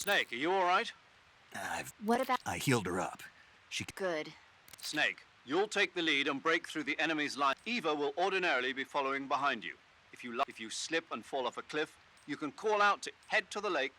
Snake, are you all right? What about... I healed her up. She... Good. Snake, you'll take the lead and break through the enemy's line. Eva will ordinarily be following behind you. If you slip and fall off a cliff, you can call out to head to the lake.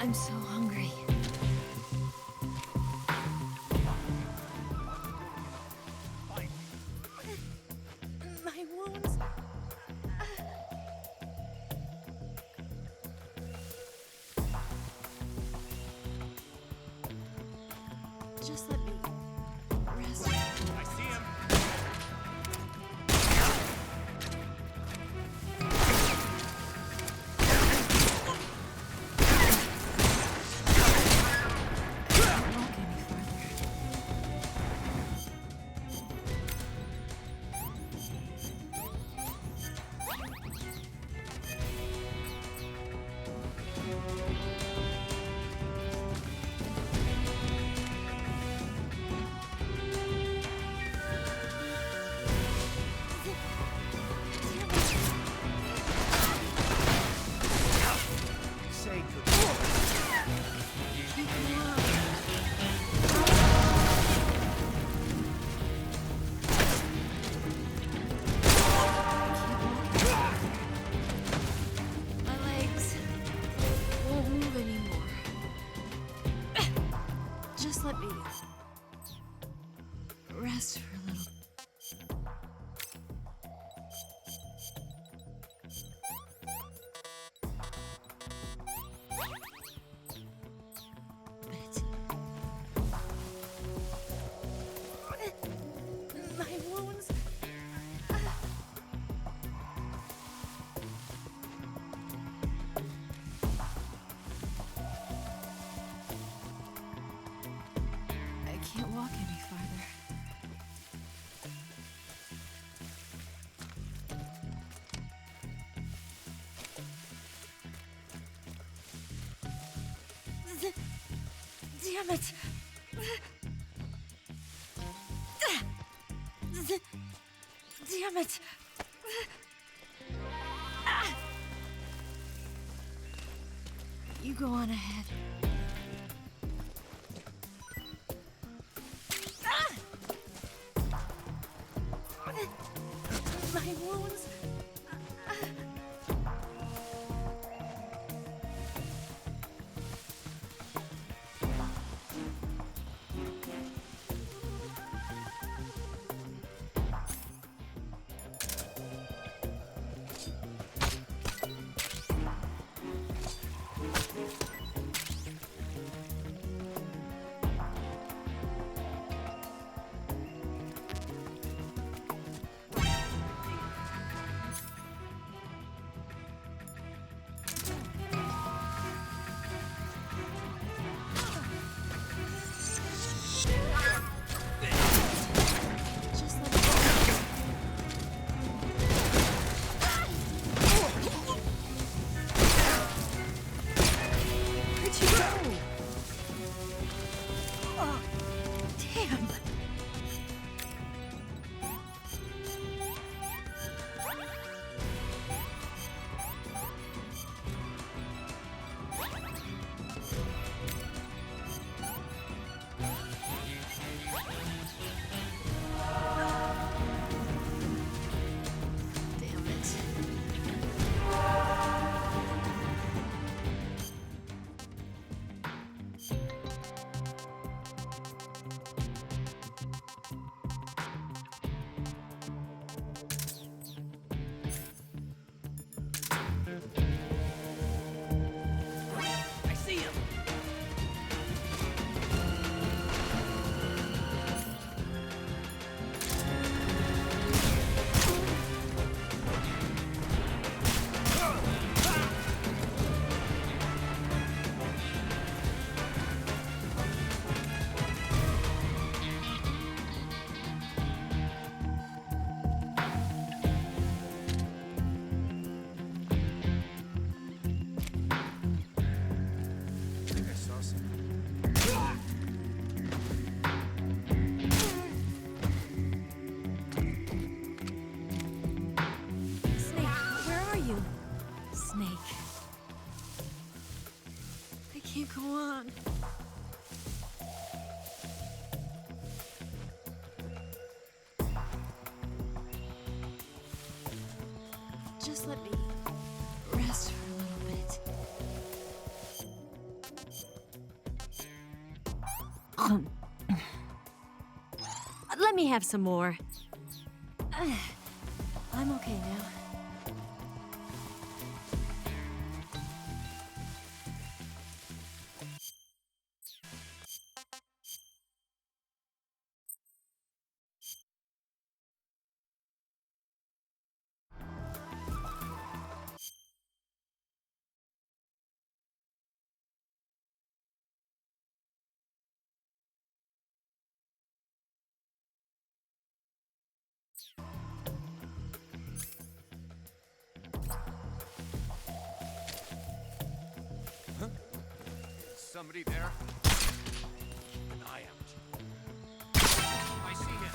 I'm so hungry. My wounds. Just let me rest. I see him. Say good. My legs won't move anymore. Just let me rest for a little Damn it! Damn it! You go on ahead. My wounds. Just let me Where'd you go? Oh, damn. Damn it. I see him. I think I saw something. Snake, where are you? Snake. I can't go on. Just let me rest for a little bit. Let me have some more. I'm okay now. Somebody there? An eye out. I see him.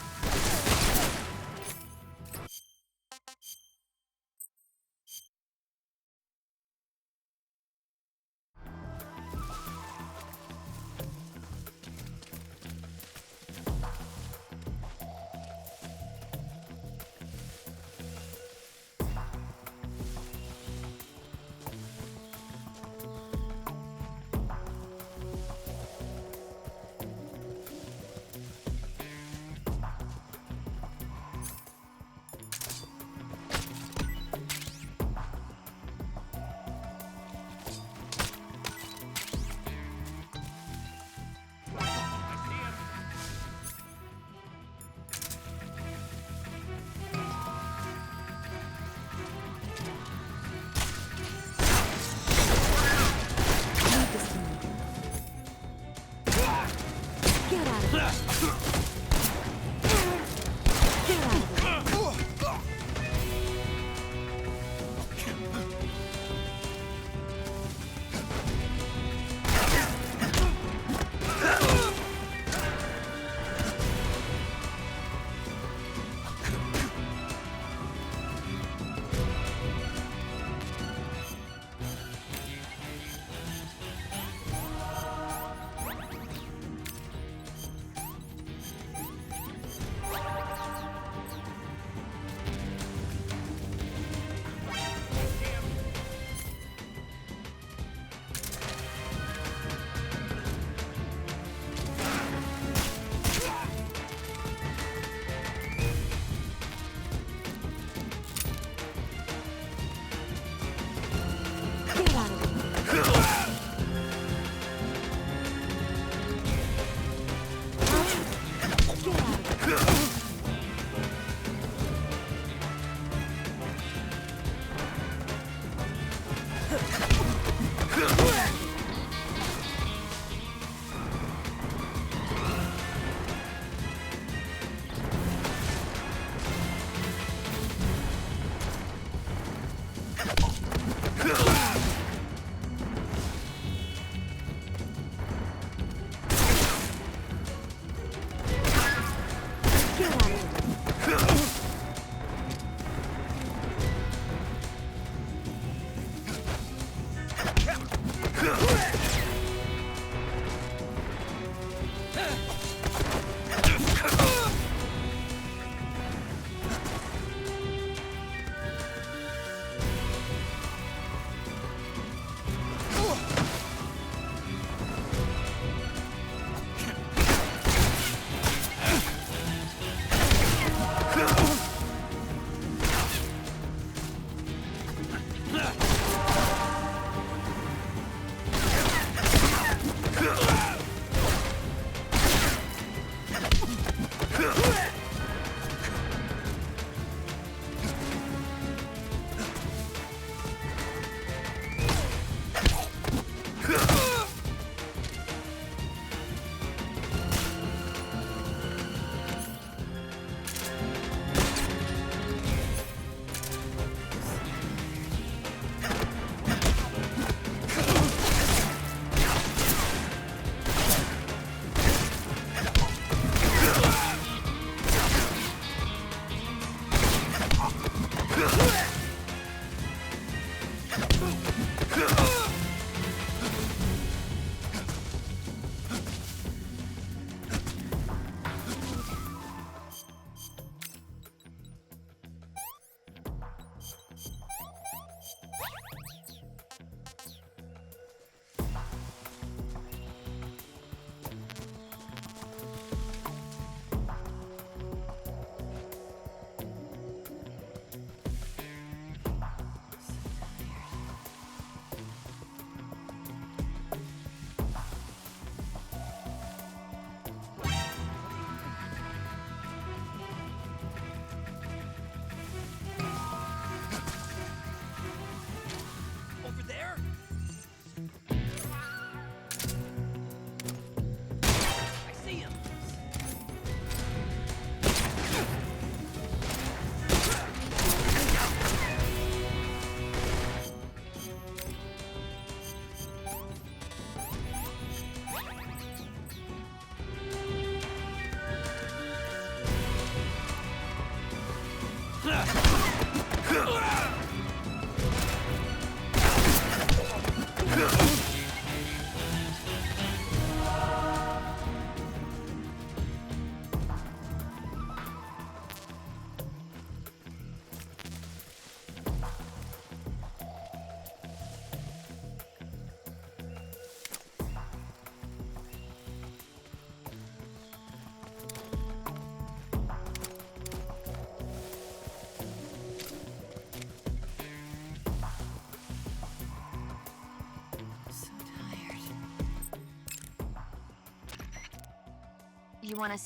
You want to...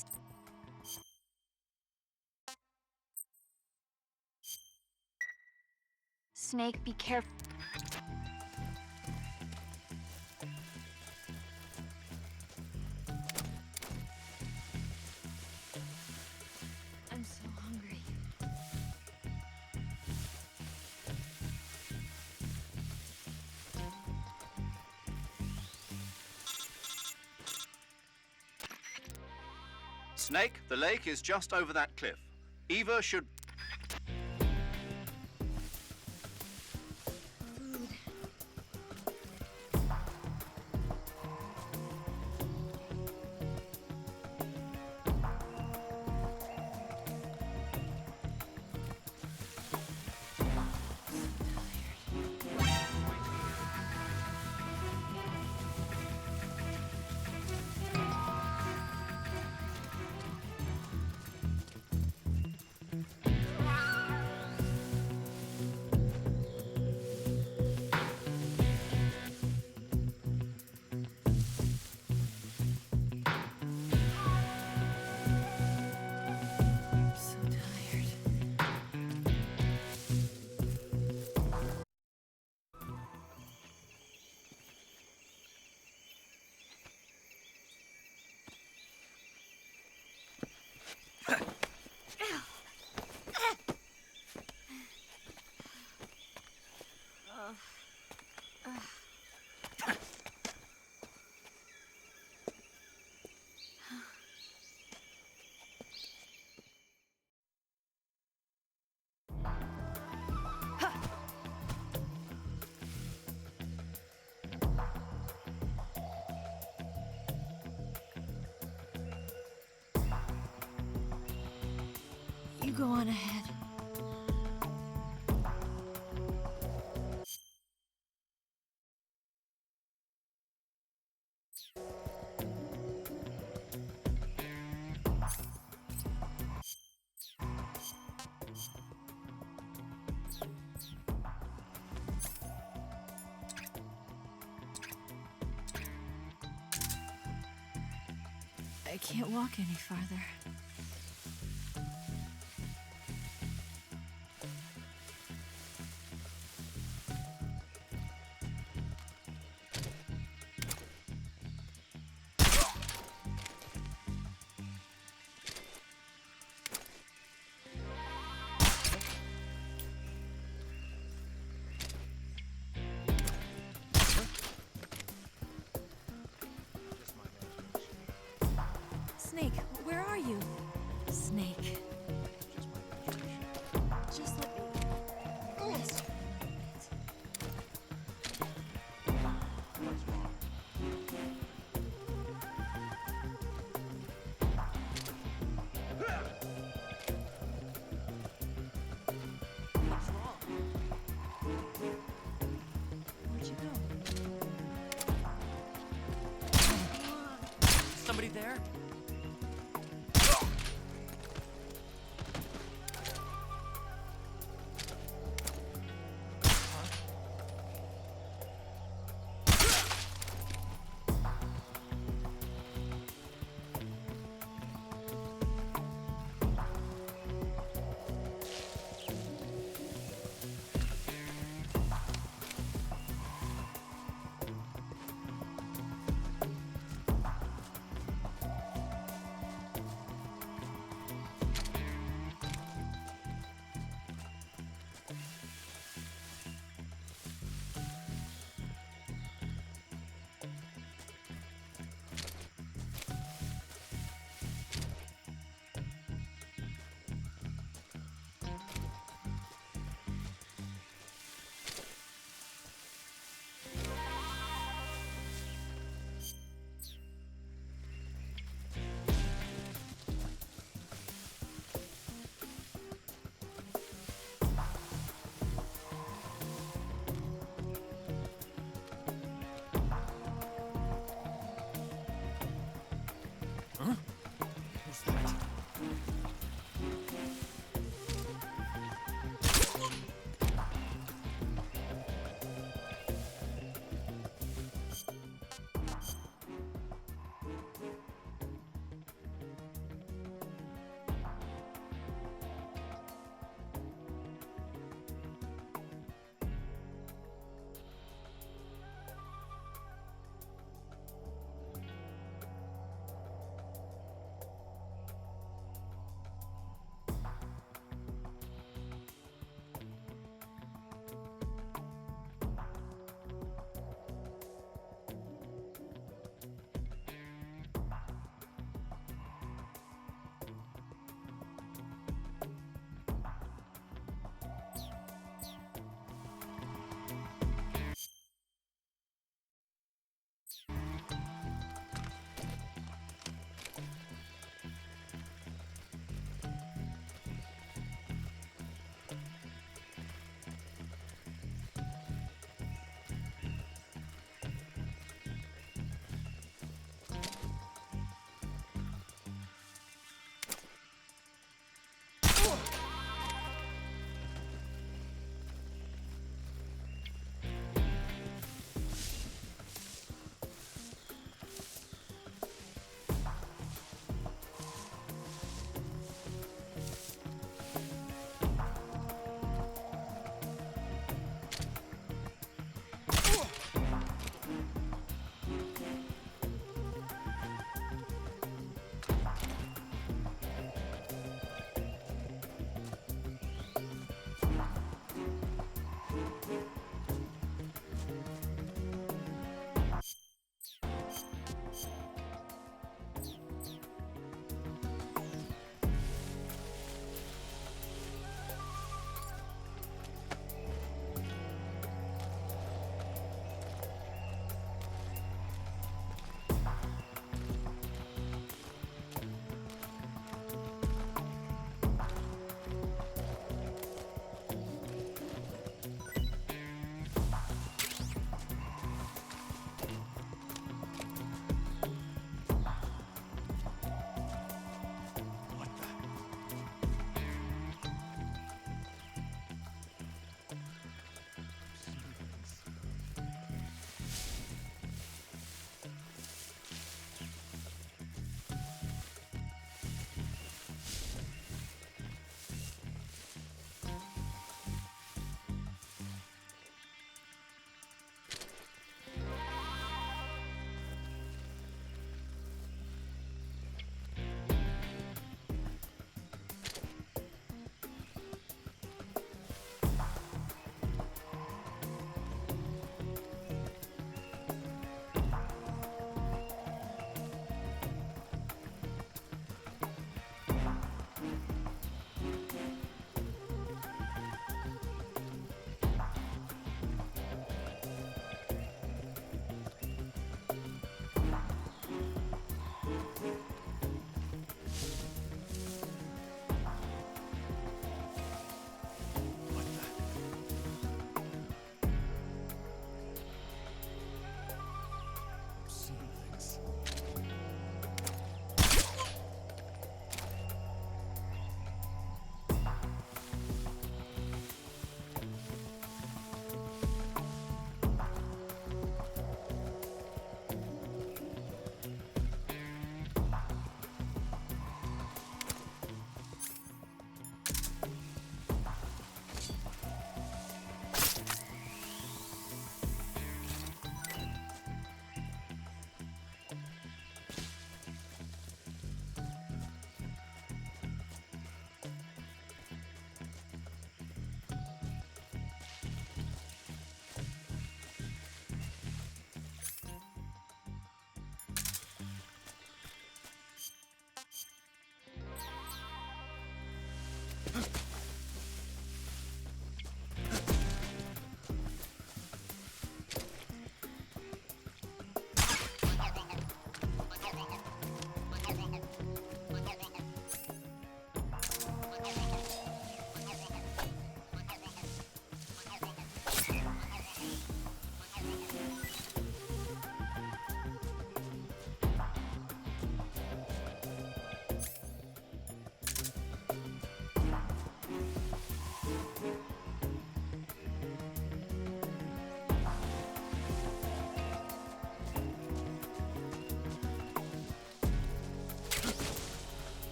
Snake, be careful. I'm so hungry. Snake, the lake is just over that cliff. Eva should... Food. So tired. You go on ahead. I can't walk any farther. Just my imagination. Snake, where are you? Snake. Just my imagination. Just let me rest for a bit. What's wrong? What's wrong? Where'd you go? Somebody there?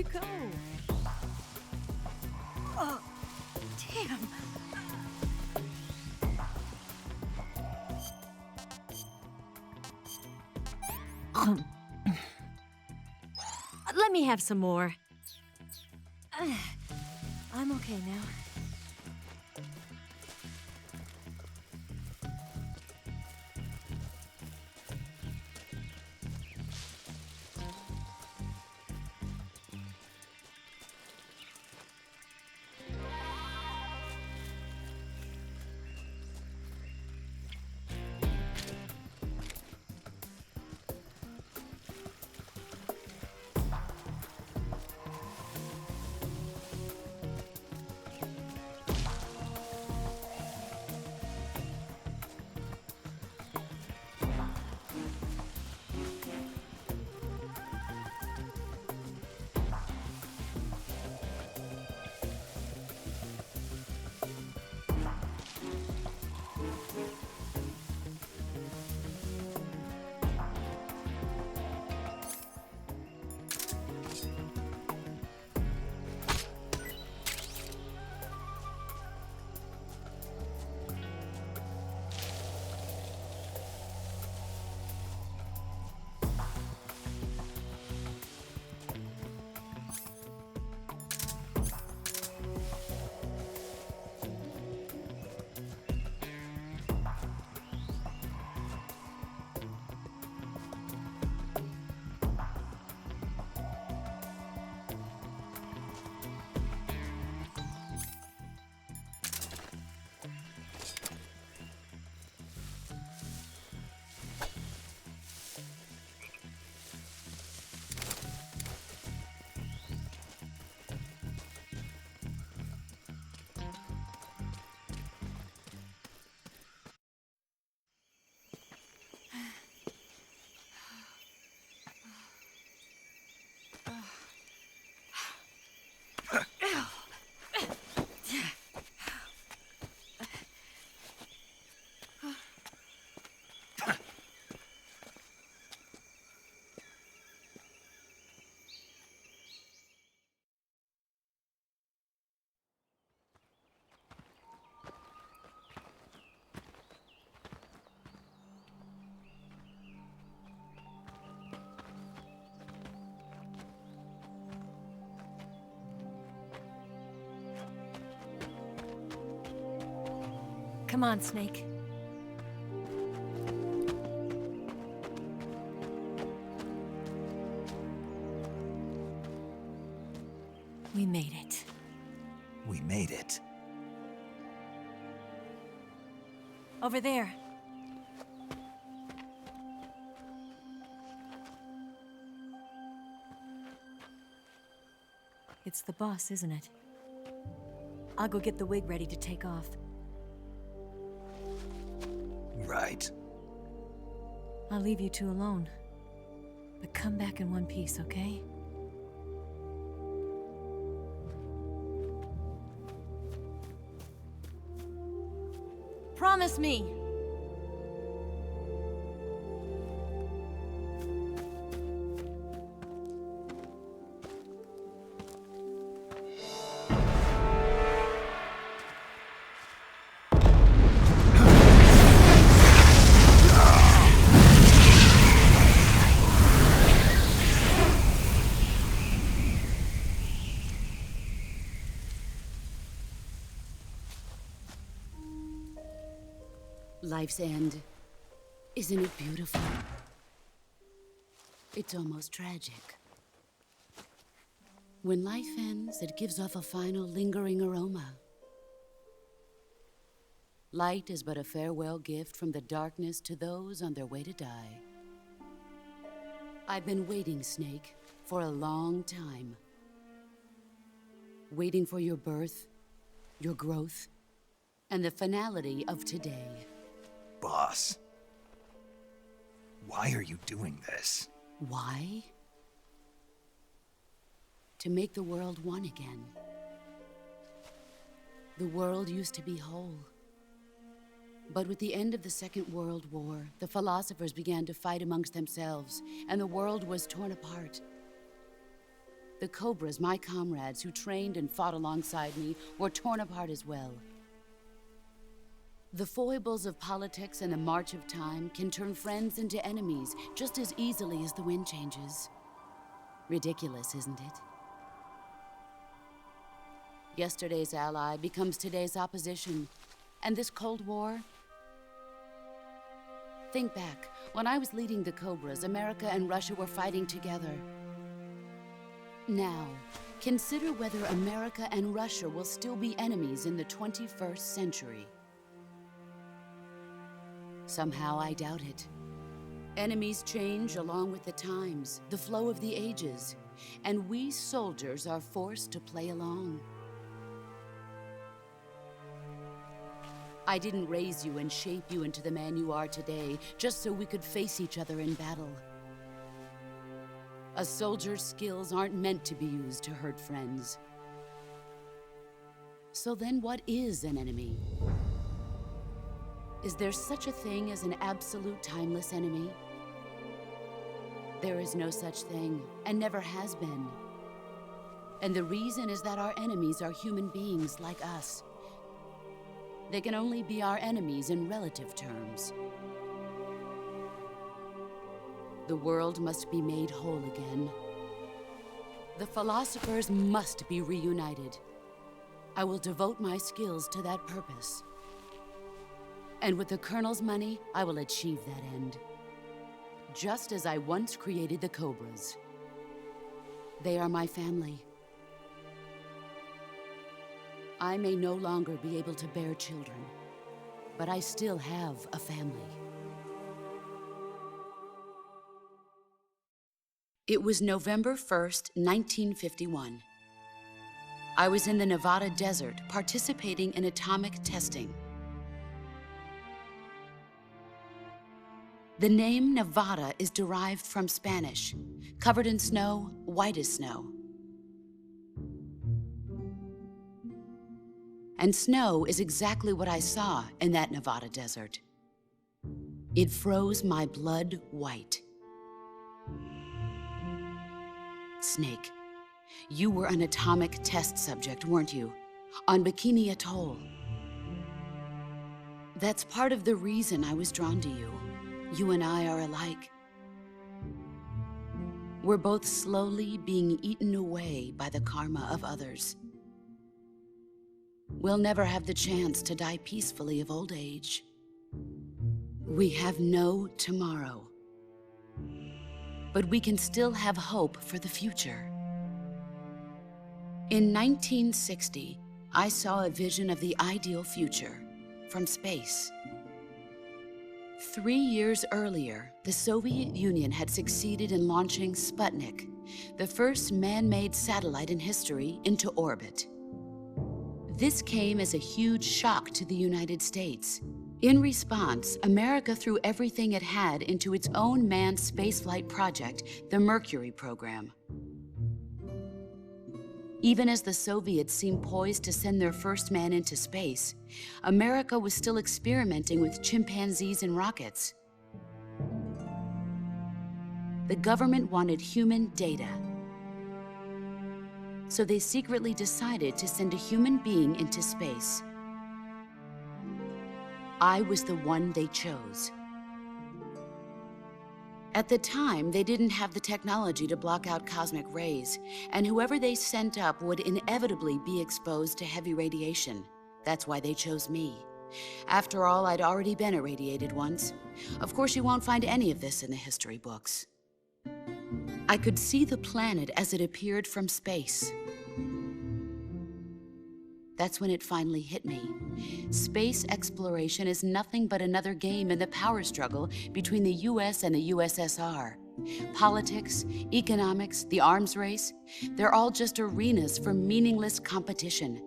you go? Oh, damn. Let me have some more. I'm okay now. Come on, Snake. We made it. We made it. Over there. It's the boss, isn't it? I'll go get the wig ready to take off. Right. I'll leave you two alone. But come back in one piece, okay? Promise me! Life's end. Isn't it beautiful? It's almost tragic. When life ends, it gives off a final lingering aroma. Light is but a farewell gift from the darkness to those on their way to die. I've been waiting, Snake, for a long time. Waiting for your birth, your growth, and the finality of today. Boss. Why are you doing this? Why? To make the world one again. The world used to be whole. But with the end of the Second World War, the philosophers began to fight amongst themselves, and the world was torn apart. The Cobras, my comrades who trained and fought alongside me, were torn apart as well. The foibles of politics and the march of time can turn friends into enemies just as easily as the wind changes. Ridiculous, isn't it? Yesterday's ally becomes today's opposition. And this Cold War? Think back. When I was leading the Cobras, America and Russia were fighting together. Now, consider whether America and Russia will still be enemies in the 21st century. Somehow I doubt it. Enemies change along with the times, the flow of the ages, and we soldiers are forced to play along. I didn't raise you and shape you into the man you are today just so we could face each other in battle. A soldier's skills aren't meant to be used to hurt friends. So then what is an enemy? Is there such a thing as an absolute timeless enemy? There is no such thing, and never has been. And the reason is that our enemies are human beings like us. They can only be our enemies in relative terms. The world must be made whole again. The philosophers must be reunited. I will devote my skills to that purpose. And with the Colonel's money, I will achieve that end. Just as I once created the Cobras. They are my family. I may no longer be able to bear children, but I still have a family. It was November 1st, 1951. I was in the Nevada desert participating in atomic testing. The name Nevada is derived from Spanish, covered in snow, white as snow. And snow is exactly what I saw in that Nevada desert. It froze my blood white. Snake, you were an atomic test subject, weren't you? On Bikini Atoll. That's part of the reason I was drawn to you. You and I are alike. We're both slowly being eaten away by the karma of others. We'll never have the chance to die peacefully of old age. We have no tomorrow. But we can still have hope for the future. In 1960, I saw a vision of the ideal future from space. 3 years earlier, the Soviet Union had succeeded in launching Sputnik, the first man-made satellite in history, into orbit. This came as a huge shock to the United States. In response, America threw everything it had into its own manned spaceflight project, the Mercury program. Even as the Soviets seemed poised to send their first man into space, America was still experimenting with chimpanzees and rockets. The government wanted human data. So they secretly decided to send a human being into space. I was the one they chose. At the time, they didn't have the technology to block out cosmic rays, and whoever they sent up would inevitably be exposed to heavy radiation. That's why they chose me. After all, I'd already been irradiated once. Of course, you won't find any of this in the history books. I could see the planet as it appeared from space. That's when it finally hit me. Space exploration is nothing but another game in the power struggle between the US and the USSR. Politics, economics, the arms race, they're all just arenas for meaningless competition.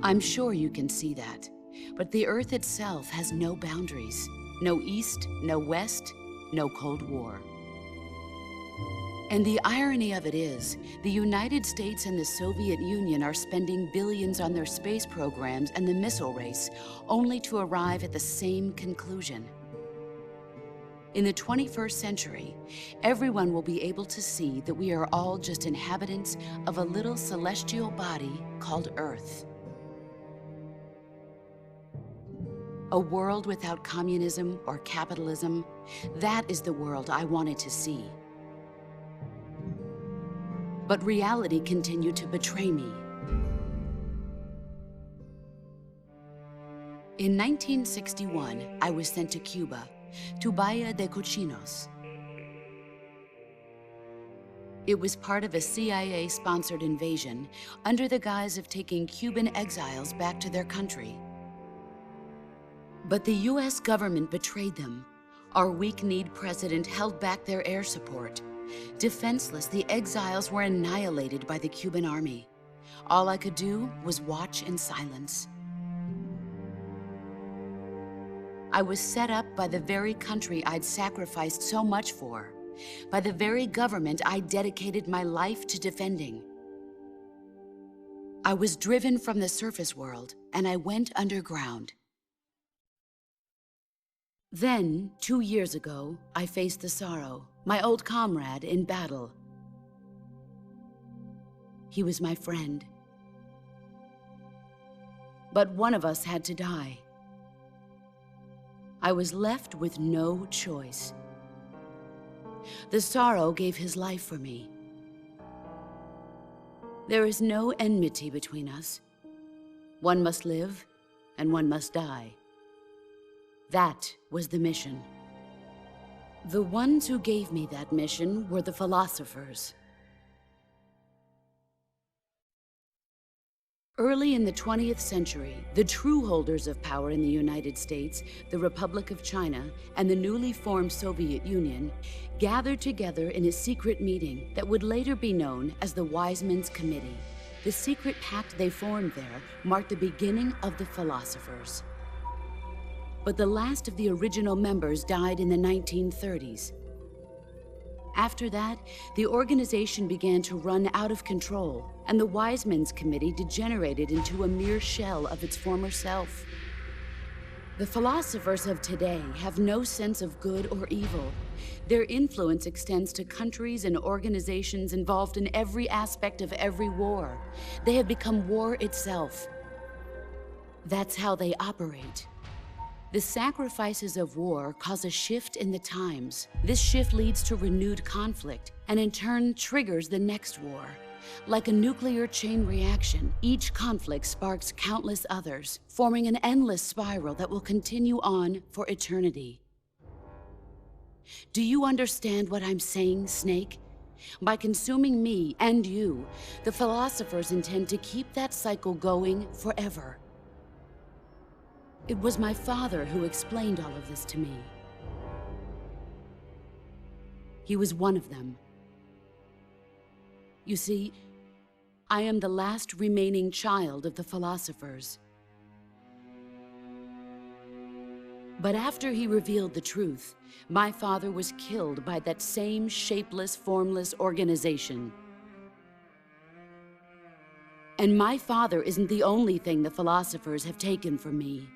I'm sure you can see that, but the Earth itself has no boundaries. No East, no West, no Cold War. And the irony of it is, the United States and the Soviet Union are spending billions on their space programs and the missile race, only to arrive at the same conclusion. In the 21st century, everyone will be able to see that we are all just inhabitants of a little celestial body called Earth. A world without communism or capitalism, that is the world I wanted to see. But reality continued to betray me. In 1961, I was sent to Cuba, to Bahia de Cochinos. It was part of a CIA-sponsored invasion under the guise of taking Cuban exiles back to their country. But the US government betrayed them. Our weak-kneed president held back their air support. Defenseless, the exiles were annihilated by the Cuban army. All I could do was watch in silence. I was set up by the very country I'd sacrificed so much for, by the very government I dedicated my life to defending. I was driven from the surface world, and I went underground. Then, 2 years ago, I faced the Sorrow, my old comrade in battle. He was my friend. But one of us had to die. I was left with no choice. The Sorrow gave his life for me. There is no enmity between us. One must live, and one must die. That was the mission. The ones who gave me that mission were the philosophers. Early in the 20th century, the true holders of power in the United States, the Republic of China, and the newly formed Soviet Union gathered together in a secret meeting that would later be known as the Wiseman's Committee. The secret pact they formed there marked the beginning of the philosophers. But the last of the original members died in the 1930s. After that, the organization began to run out of control, and the Wiseman's Committee degenerated into a mere shell of its former self. The philosophers of today have no sense of good or evil. Their influence extends to countries and organizations involved in every aspect of every war. They have become war itself. That's how they operate. The sacrifices of war cause a shift in the times. This shift leads to renewed conflict, and in turn triggers the next war. Like a nuclear chain reaction, each conflict sparks countless others, forming an endless spiral that will continue on for eternity. Do you understand what I'm saying, Snake? By consuming me and you, the philosophers intend to keep that cycle going forever. It was my father who explained all of this to me. He was one of them. You see, I am the last remaining child of the philosophers. But after he revealed the truth, my father was killed by that same shapeless, formless organization. And my father isn't the only thing the philosophers have taken from me.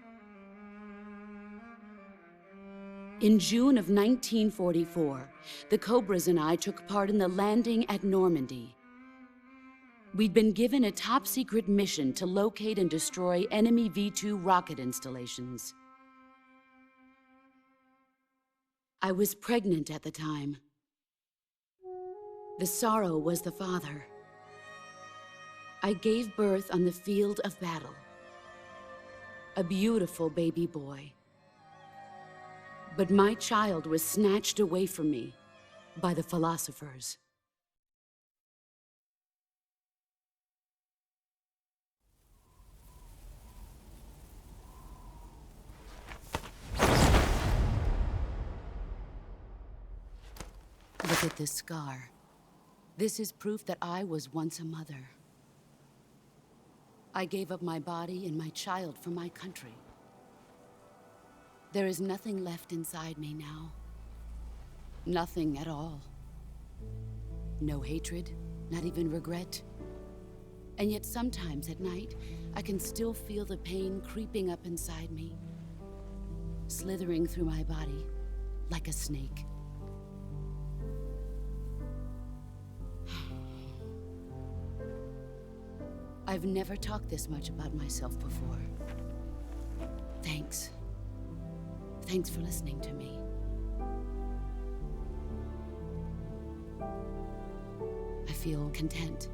In June of 1944, the Cobras and I took part in the landing at Normandy. We'd been given a top-secret mission to locate and destroy enemy V-2 rocket installations. I was pregnant at the time. The Sorrow was the father. I gave birth on the field of battle. A beautiful baby boy. But my child was snatched away from me by the philosophers. Look at this scar. This is proof that I was once a mother. I gave up my body and my child for my country. There is nothing left inside me now. Nothing at all. No hatred, not even regret. And yet sometimes at night, I can still feel the pain creeping up inside me, slithering through my body, like a snake. I've never talked this much about myself before. Thanks. Thanks for listening to me. I feel content.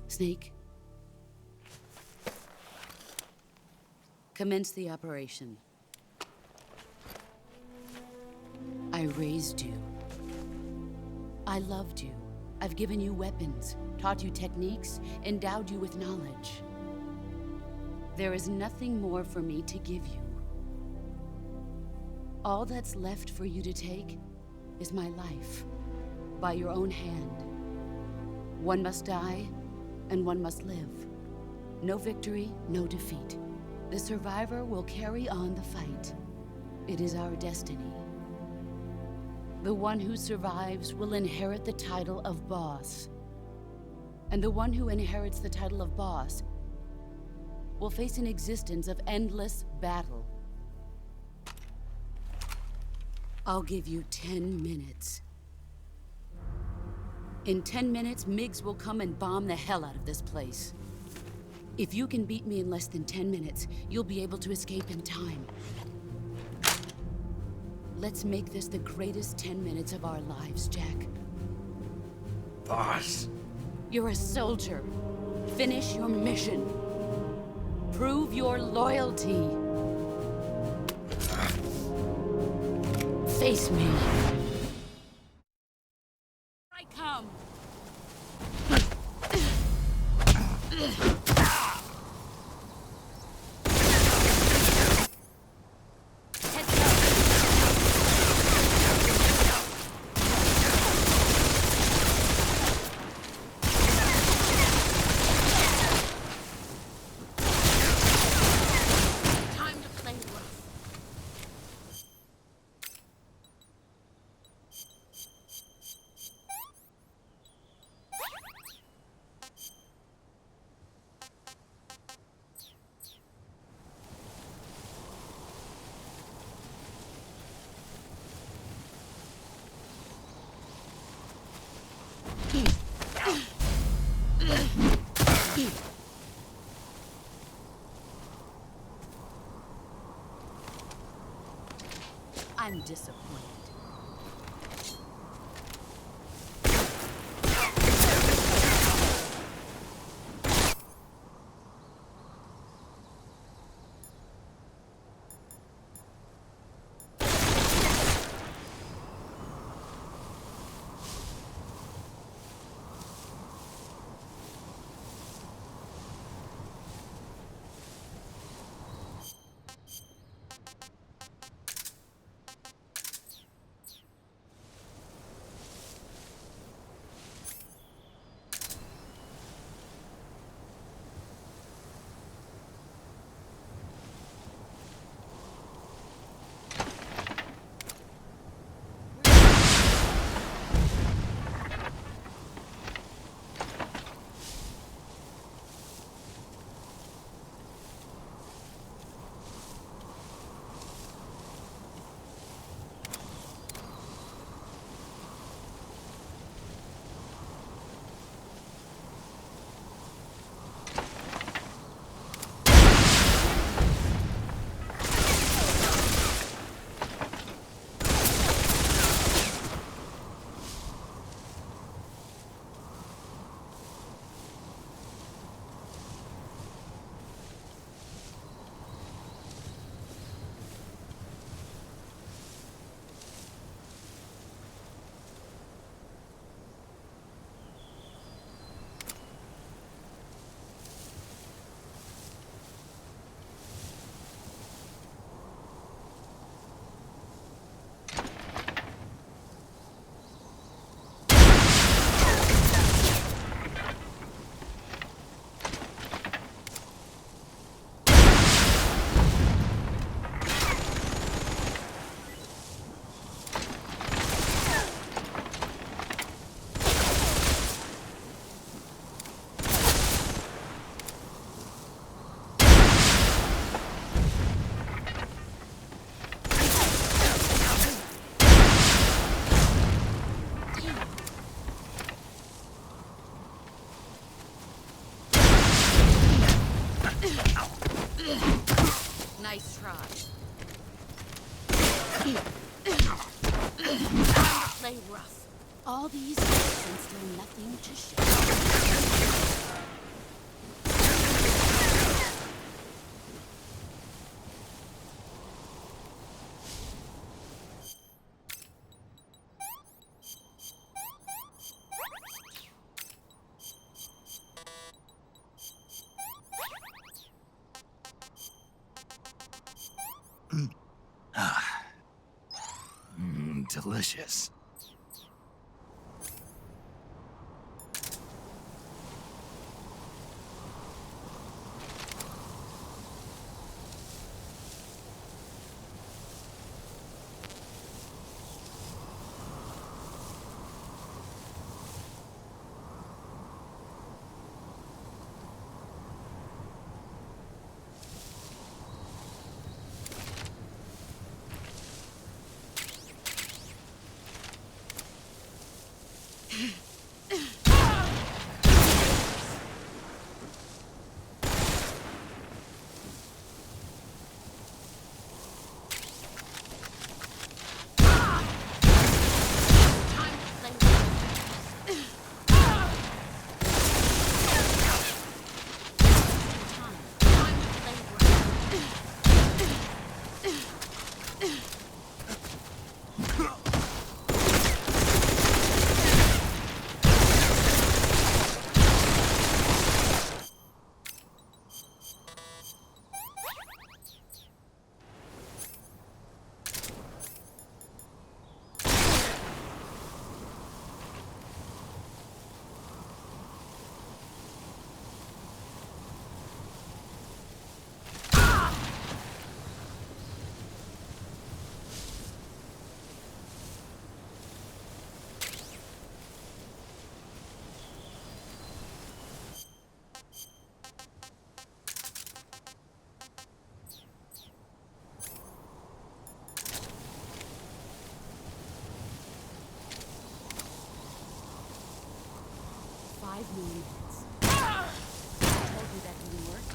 Snake, commence the operation. I raised you. I loved you. I've given you weapons, taught you techniques, endowed you with knowledge. There is nothing more for me to give you. All that's left for you to take is my life, by your own hand. One must die, and one must live. No victory, no defeat. The survivor will carry on the fight. It is our destiny. The one who survives will inherit the title of boss. And the one who inherits the title of boss will face an existence of endless battle. I'll give you 10 minutes. In 10 minutes, MiGs will come and bomb the hell out of this place. If you can beat me in less than 10 minutes, you'll be able to escape in time. Let's make this the greatest 10 minutes of our lives, Jack. Boss. You're a soldier. Finish your mission. Prove your loyalty. Face me. I come. Heads up. Time to play rough. I'm disappointed. All these years and still nothing to show. Delicious. Minutes. I told you that didn't work.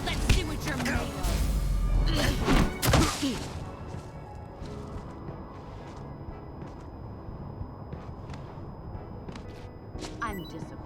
Let's see what you're made of. I'm disappointed.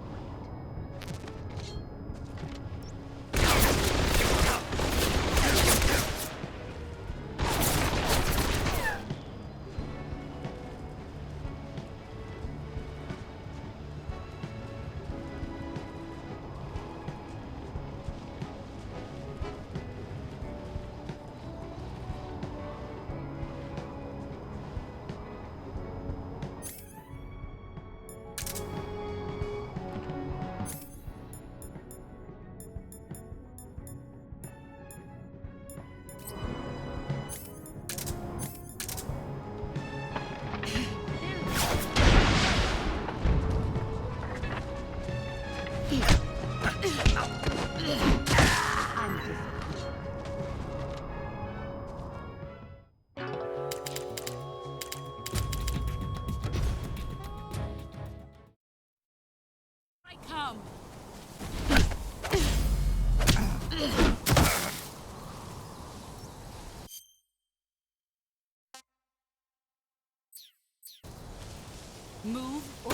Come. Move or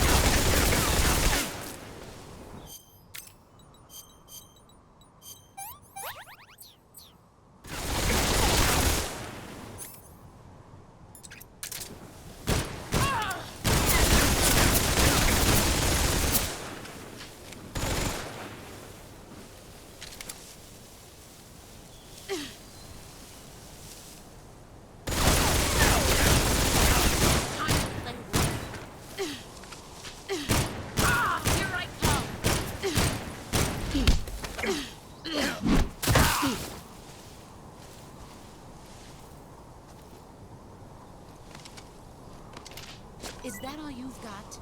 Is that all you've got?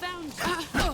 Found you!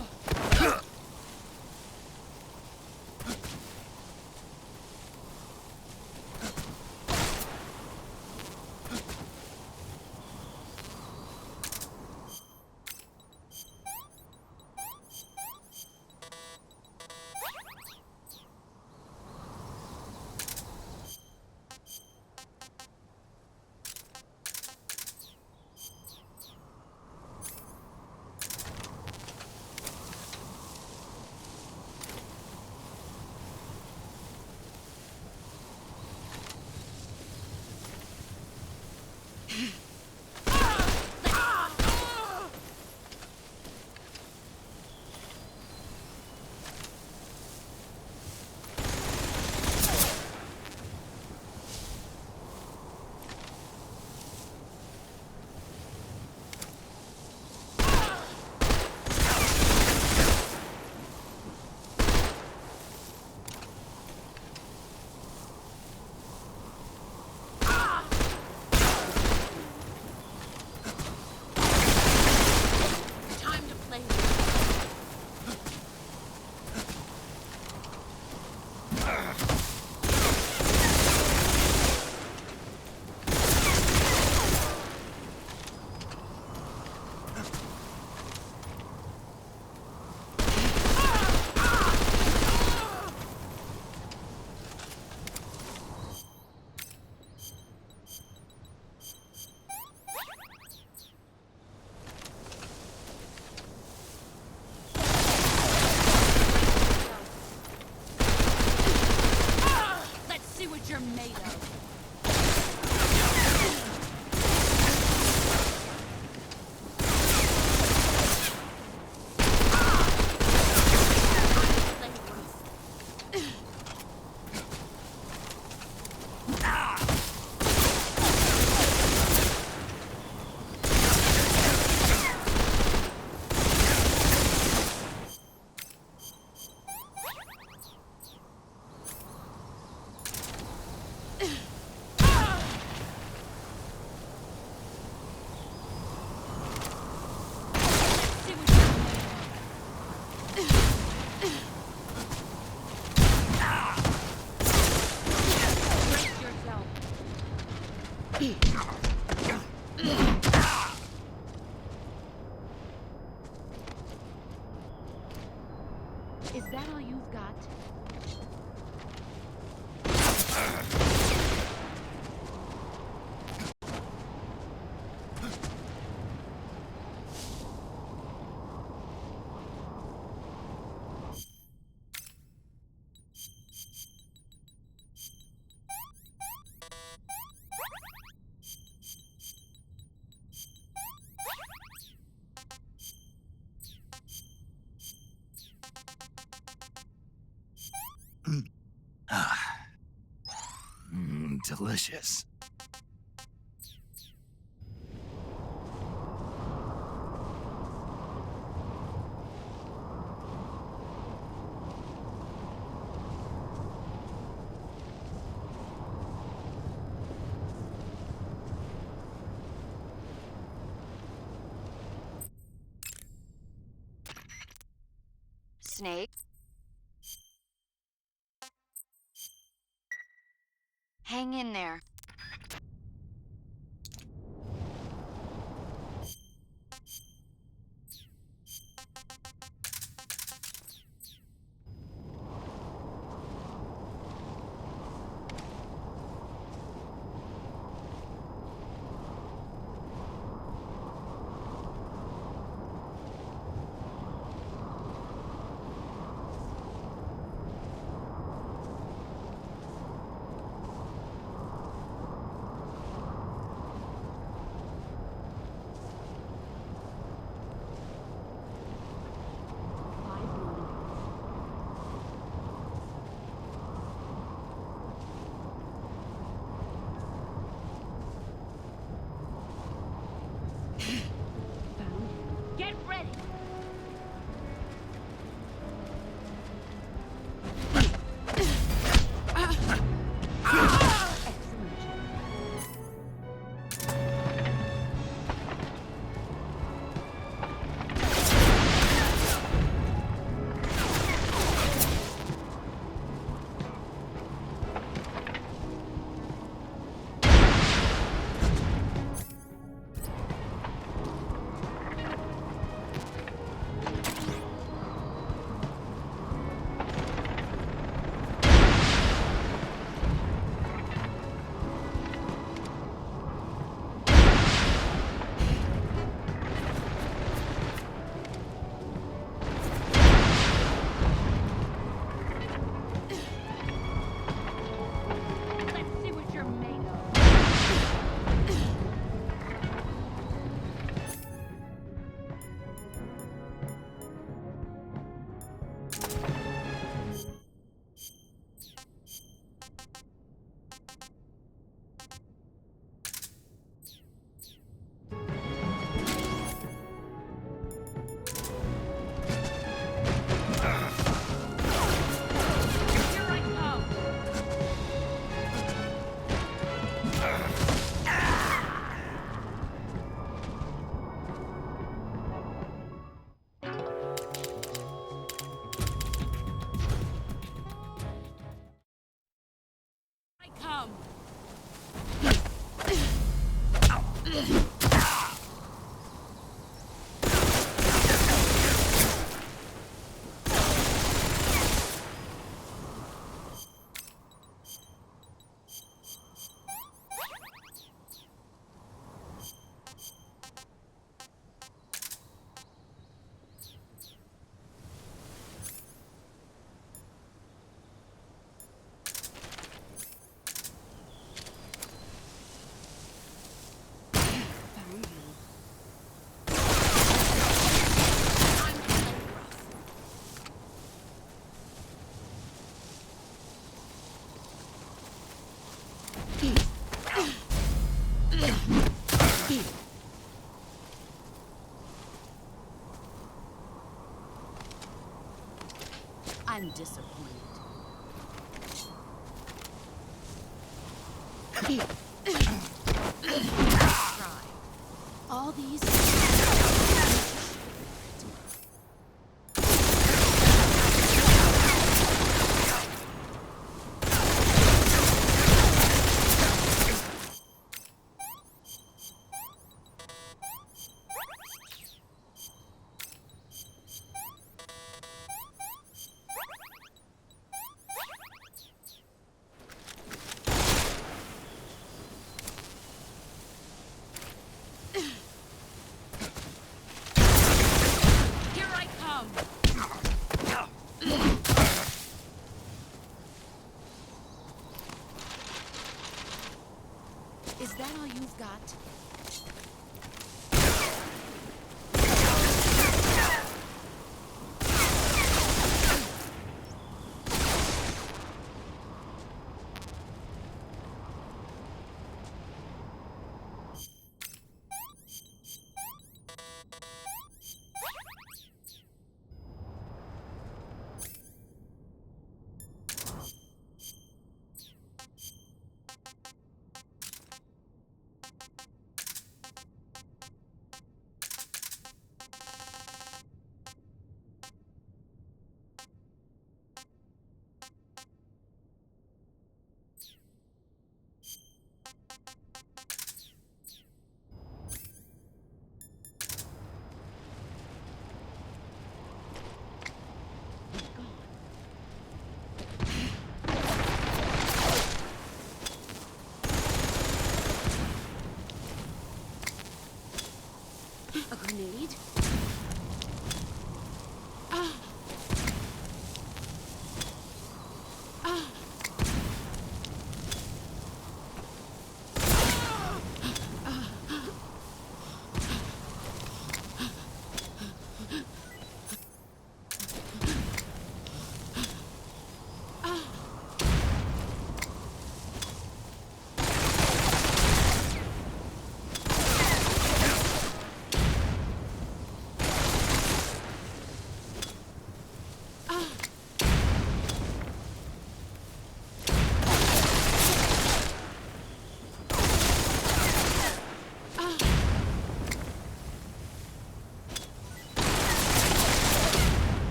You're made of. Is that all you've got? Delicious. Snake? Hang in there. I'm disappointed. Try. All these... Here I come! Is that all you've got?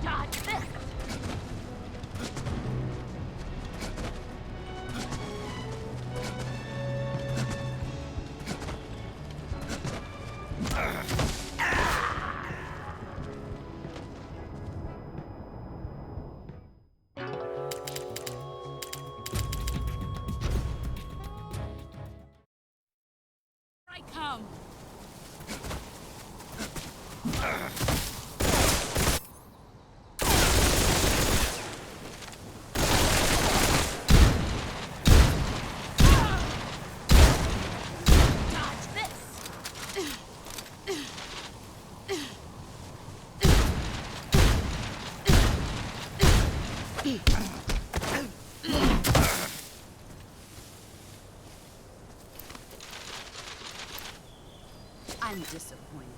Dodge this! I come. Dodge this! I'm disappointed.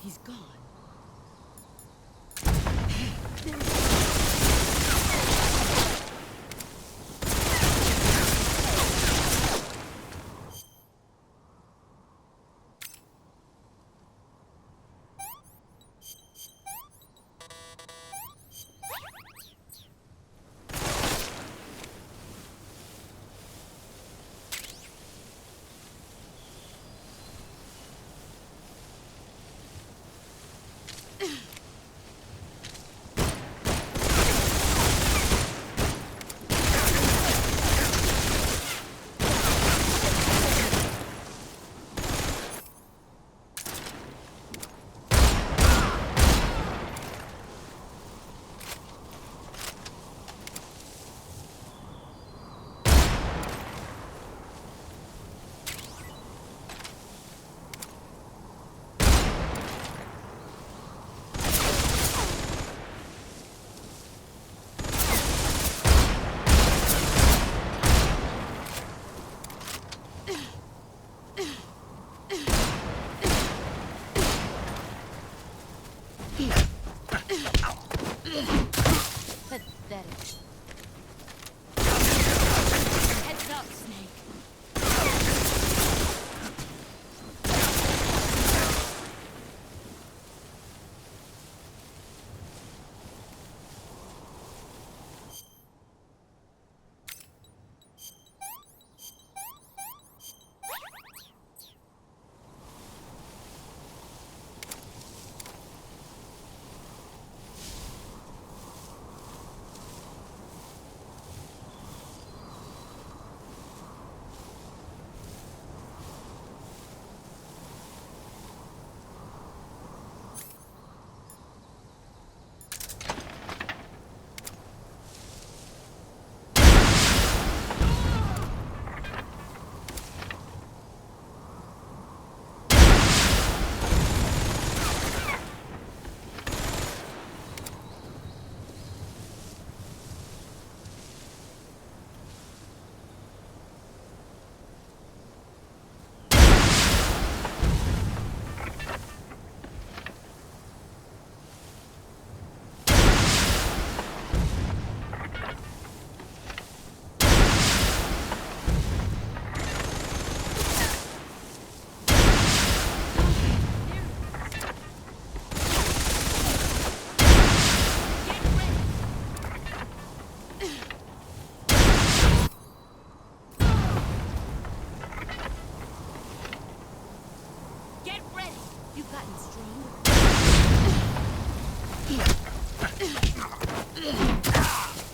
He's gone. Pathetic. Heads up, Snake.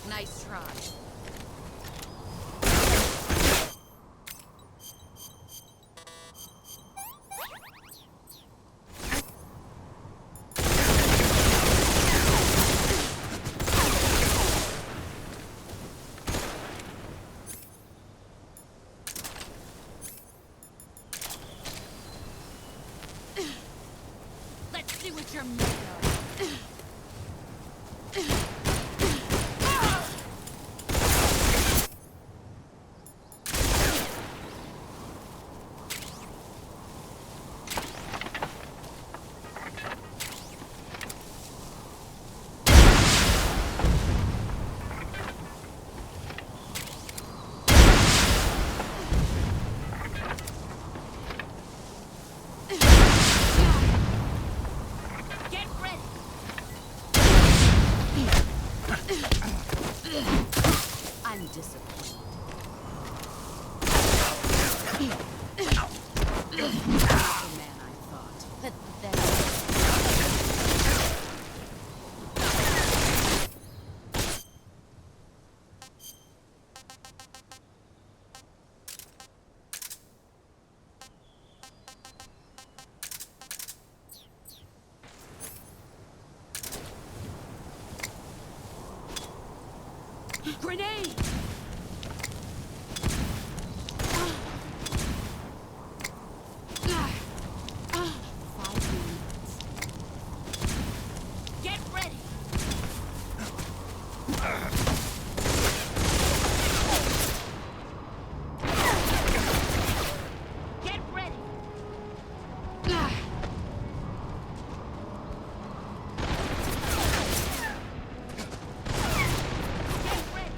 Nice try. disappointed. The man I thought. Pathetic. Grenade! Get ready. Get ready. Get ready.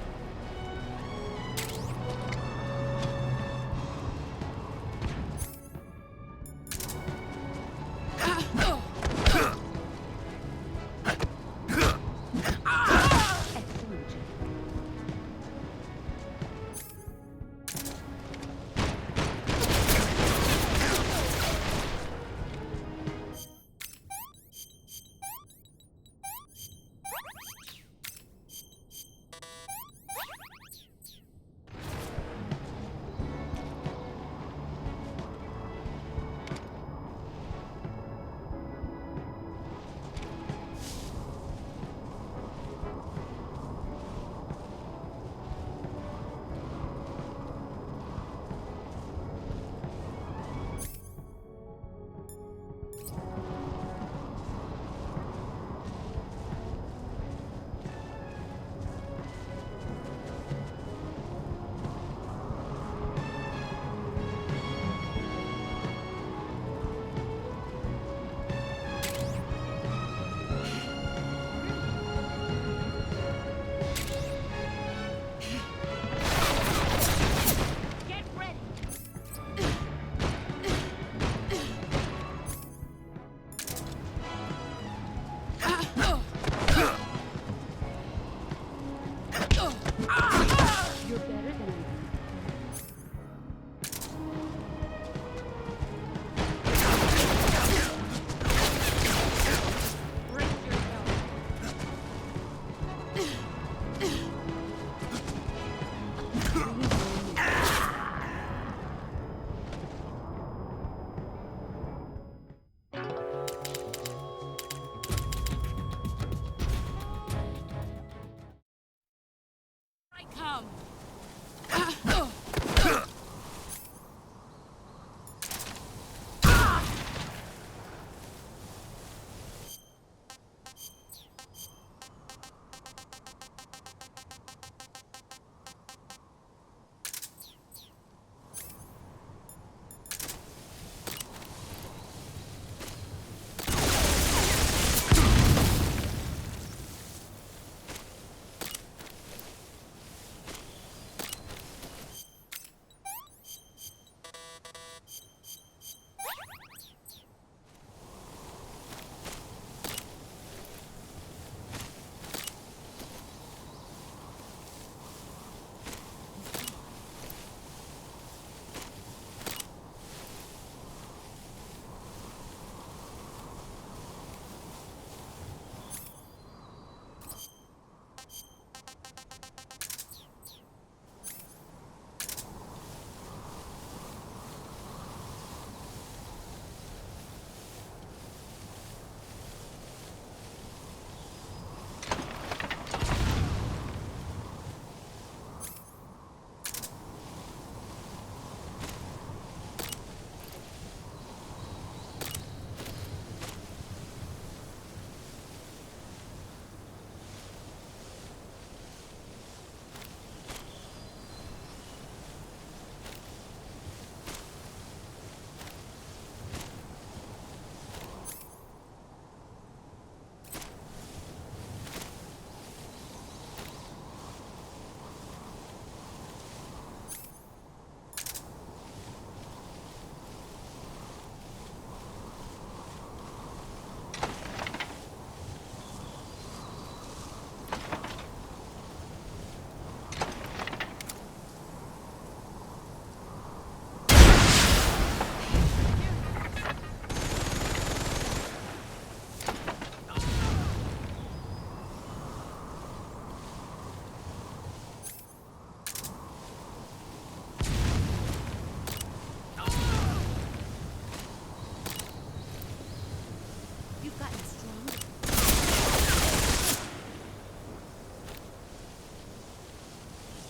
Get ready. You're better than I am. Brace yourself. I come.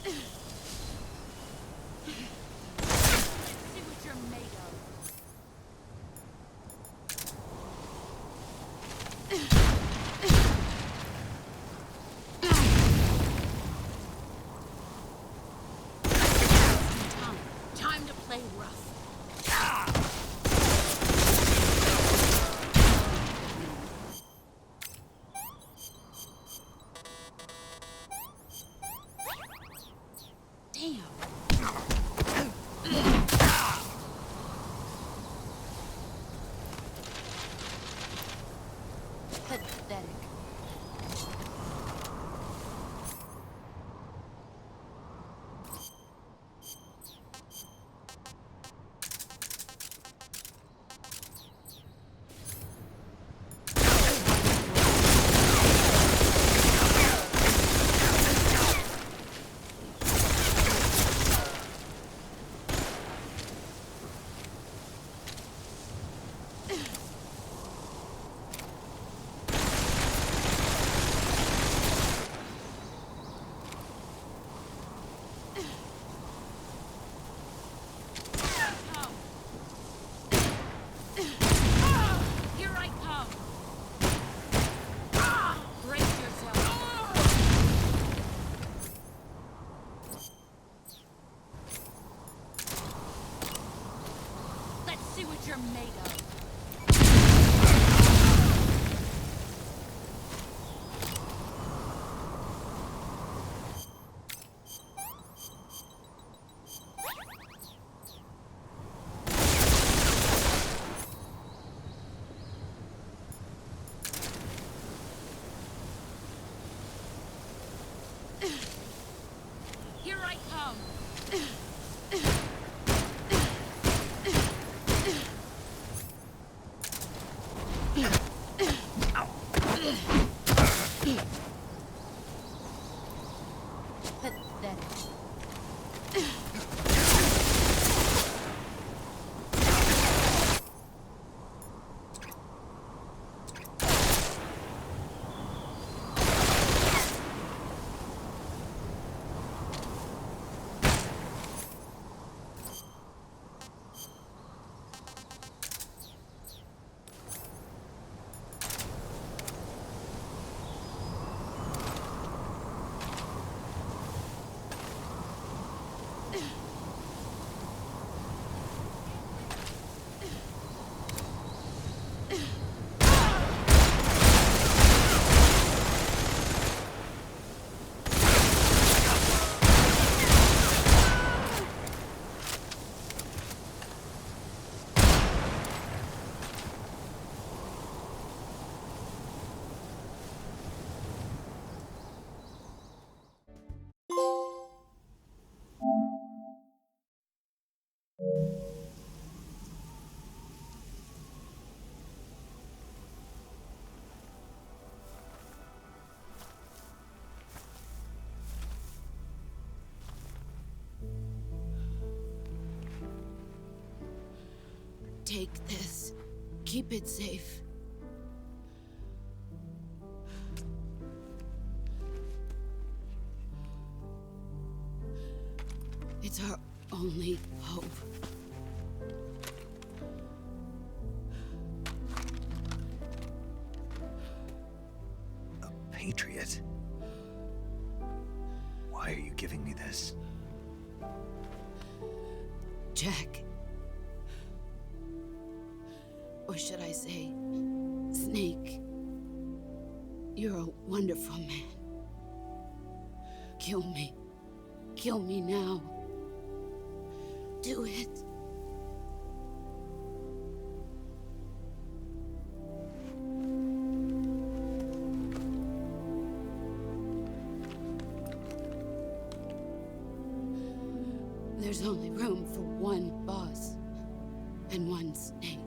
Let's see what you're made of. Time to play rough. Damn. Pathetic. Here I come. Brace yourself. Let's see what you're made of. Here I come. Pathetic. Take this. Keep it safe. It's our only hope. A patriot? Why are you giving me this? Jack. Or should I say, Snake. You're a wonderful man. Kill me. Kill me now. Do it. There's only room for one boss and one Snake.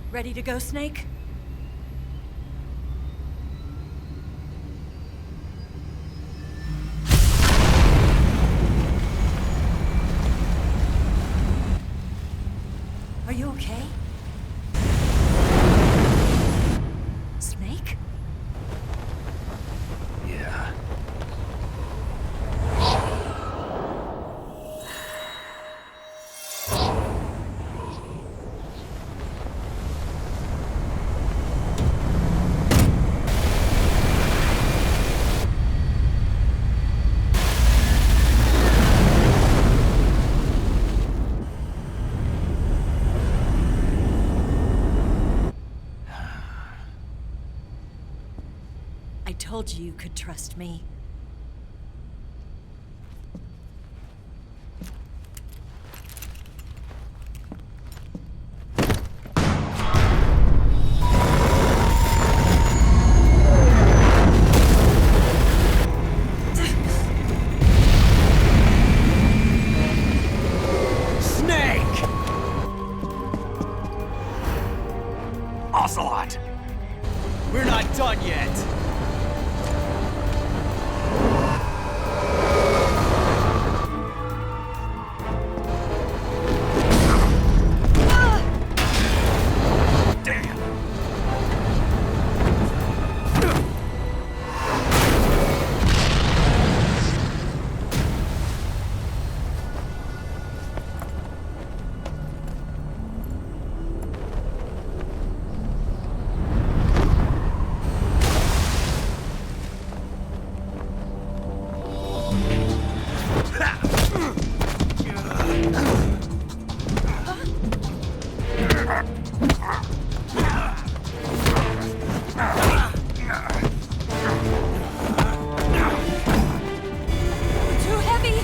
Ready to go, Snake? Are you okay? Snake? Yeah. I told you you could trust me. Snake! Ocelot! We're not done yet. Damn! Too heavy!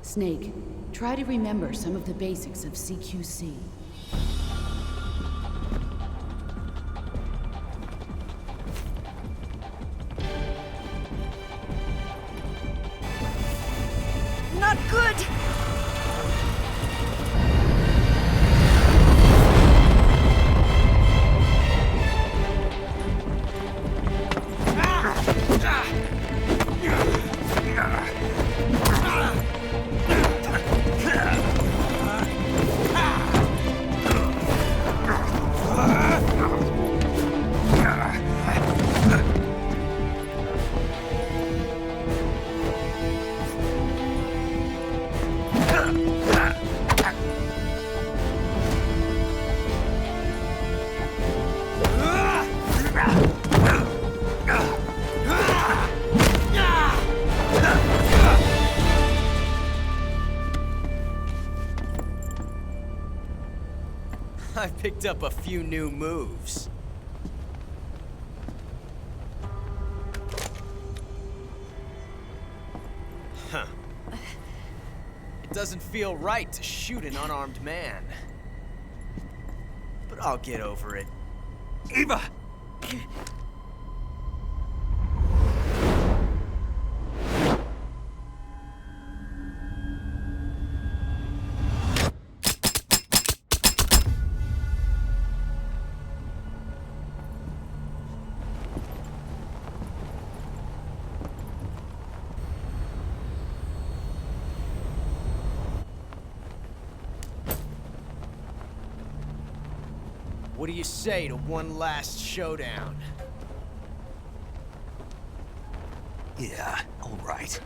Snake, try to remember some of the basics of CQC. Not good! I've picked up a few new moves. Huh. It doesn't feel right to shoot an unarmed man. But I'll get over it. Eva! What do you say to one last showdown? Yeah, all right.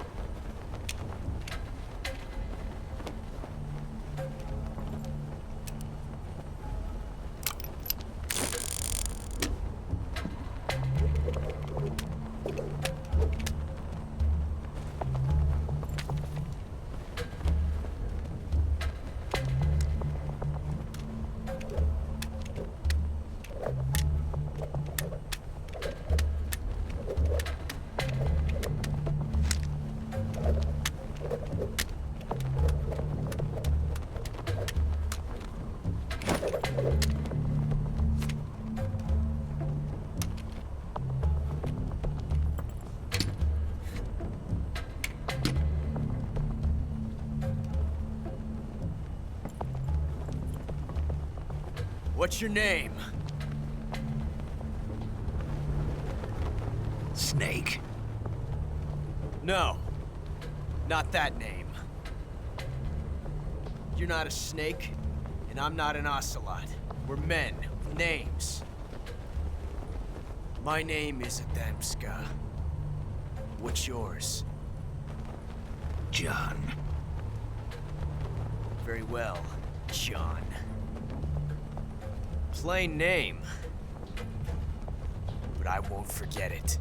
What's your name? Snake. No. Not that name. You're not a snake, and I'm not an ocelot. We're men with names. My name is Adamska. What's yours? John. Very well, John. Plain name. But I won't forget it.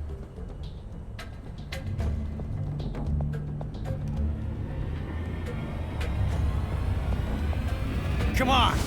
Come on!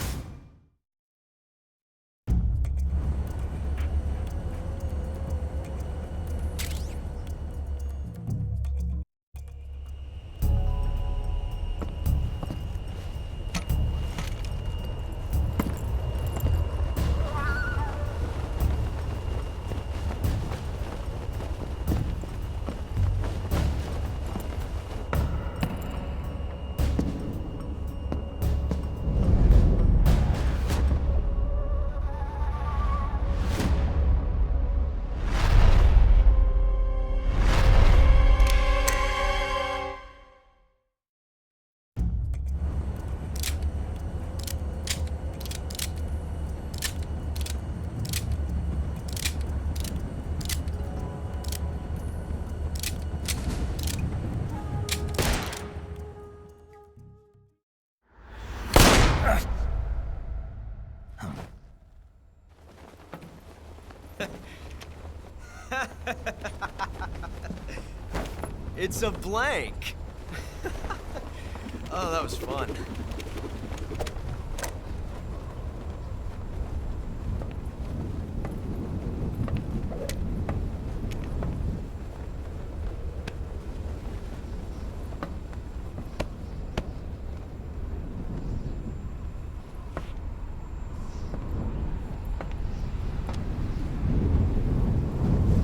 It's a blank. Oh, that was fun.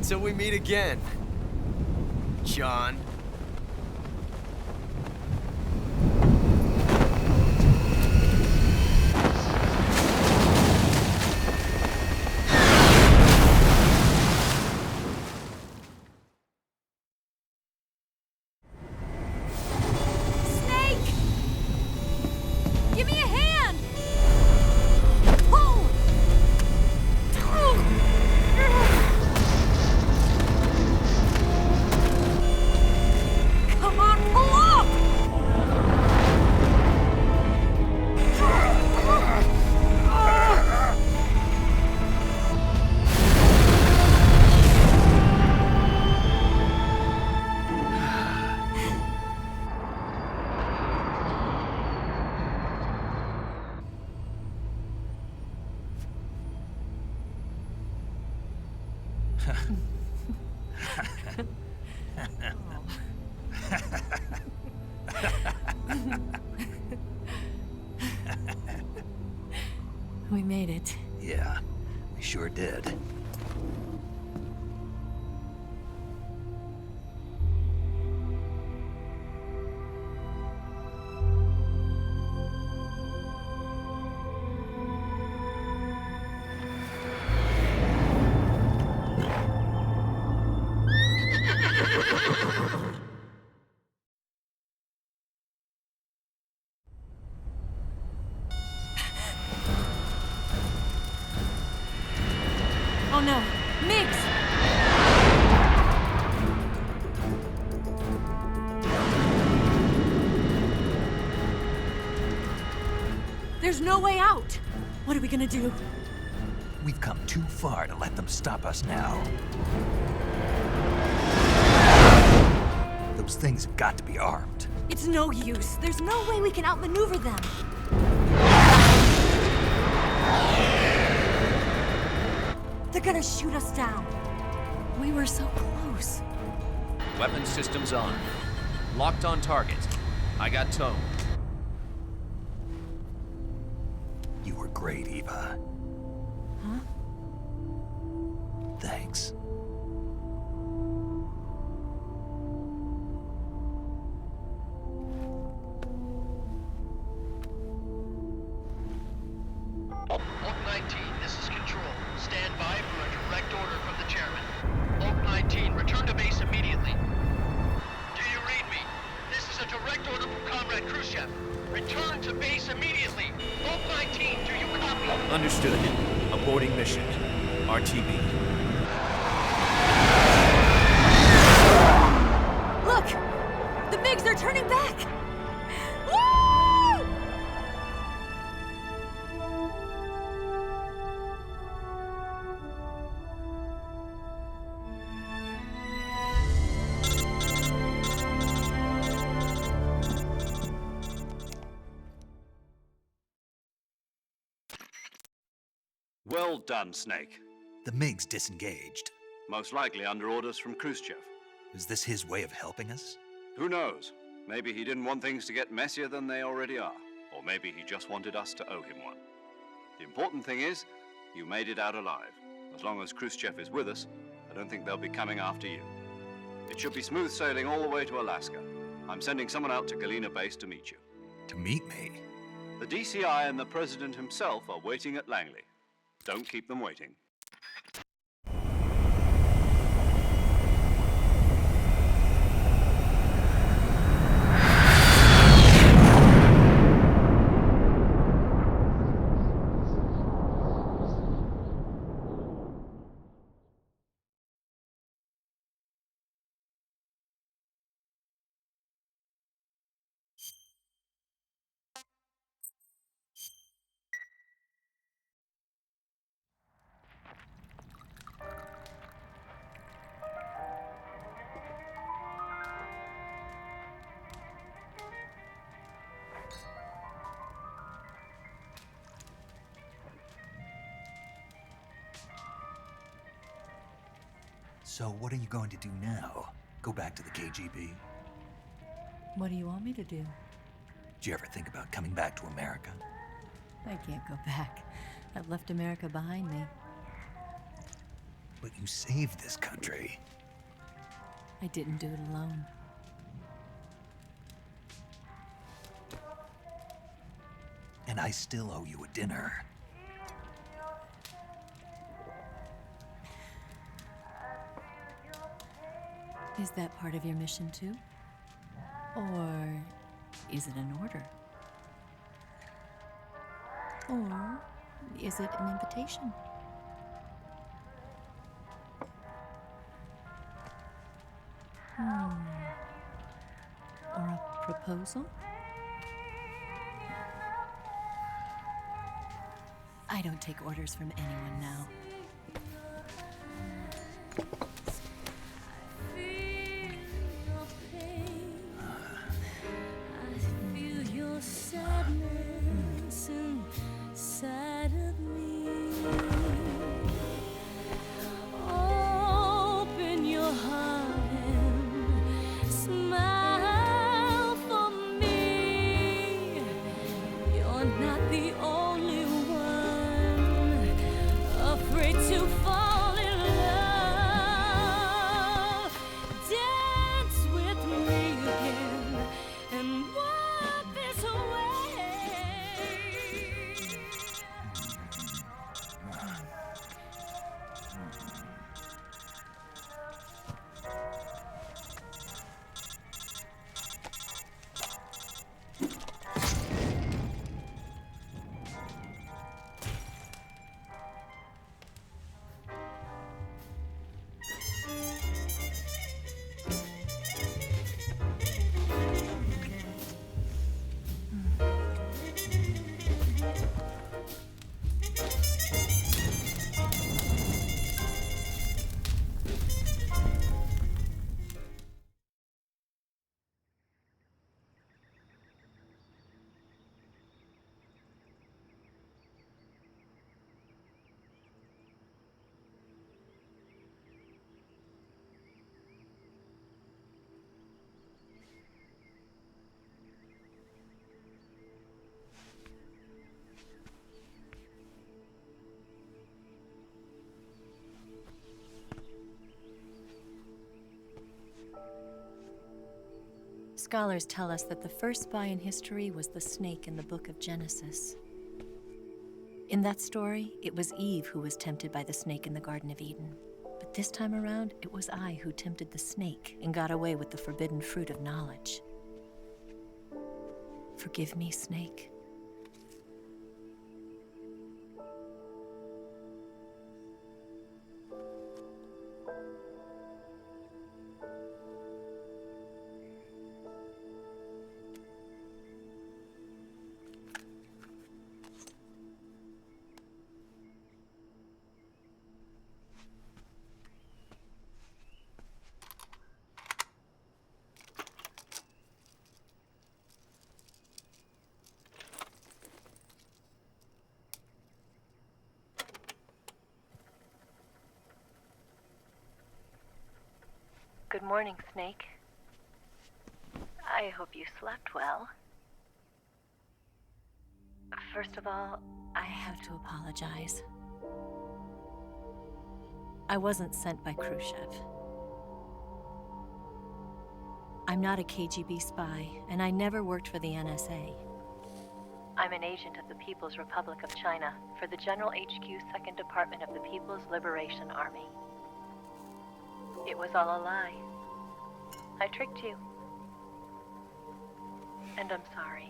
Till we meet again, John. Snake! Give me a hand! Pull! Come on, pull up! We made it. Yeah, we sure did. Oh no, Miggs! There's no way out! What are we gonna do? We've come too far to let them stop us now. Those things have got to be armed. It's no use. There's no way we can outmaneuver them. They're gonna shoot us down. We were so close. Weapon systems on. Locked on target. I got tone. You were great, Eva. Huh? Thanks. Hawk 9 19, this is Control. Stand by for a direct order from the chairman. Oak 19, return to base immediately. Do you read me? This is a direct order from Comrade Khrushchev. Return to base immediately. Oak 19, do you copy? Understood. Aborting mission. RTB. Look! The MiGs are turning back! Woo! Well done, Snake. The MiGs disengaged. Most likely under orders from Khrushchev. Is this his way of helping us? Who knows? Maybe he didn't want things to get messier than they already are. Or maybe he just wanted us to owe him one. The important thing is, you made it out alive. As long as Khrushchev is with us, I don't think they'll be coming after you. It should be smooth sailing all the way to Alaska. I'm sending someone out to Galena Base to meet you. To meet me? The DCI and the President himself are waiting at Langley. Don't keep them waiting. So what are you going to do now? Go back to the KGB? What do you want me to do? Did you ever think about coming back to America? I can't go back. I've left America behind me. But you saved this country. I didn't do it alone. And I still owe you a dinner. Is that part of your mission too? Or is it an order? Or is it an invitation? Or a proposal? I don't take orders from anyone now. Scholars tell us that the first spy in history was the snake in the book of Genesis. In that story, it was Eve who was tempted by the snake in the Garden of Eden. But this time around, it was I who tempted the snake and got away with the forbidden fruit of knowledge. Forgive me, Snake. Good morning, Snake. I hope you slept well. First of all, I have to apologize. I wasn't sent by Khrushchev. I'm not a KGB spy, and I never worked for the NSA. I'm an agent of the People's Republic of China for the General HQ 2nd Department of the People's Liberation Army. It was all a lie. I tricked you. And I'm sorry.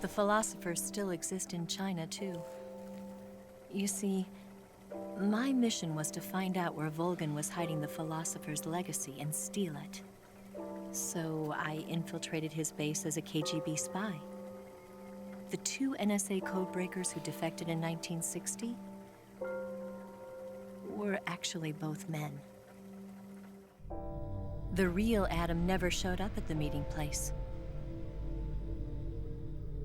The philosophers still exist in China, too. You see, my mission was to find out where Volgin was hiding the philosopher's legacy and steal it. So I infiltrated his base as a KGB spy. The 2 NSA codebreakers who defected in 1960 were actually both men. The real Adam never showed up at the meeting place,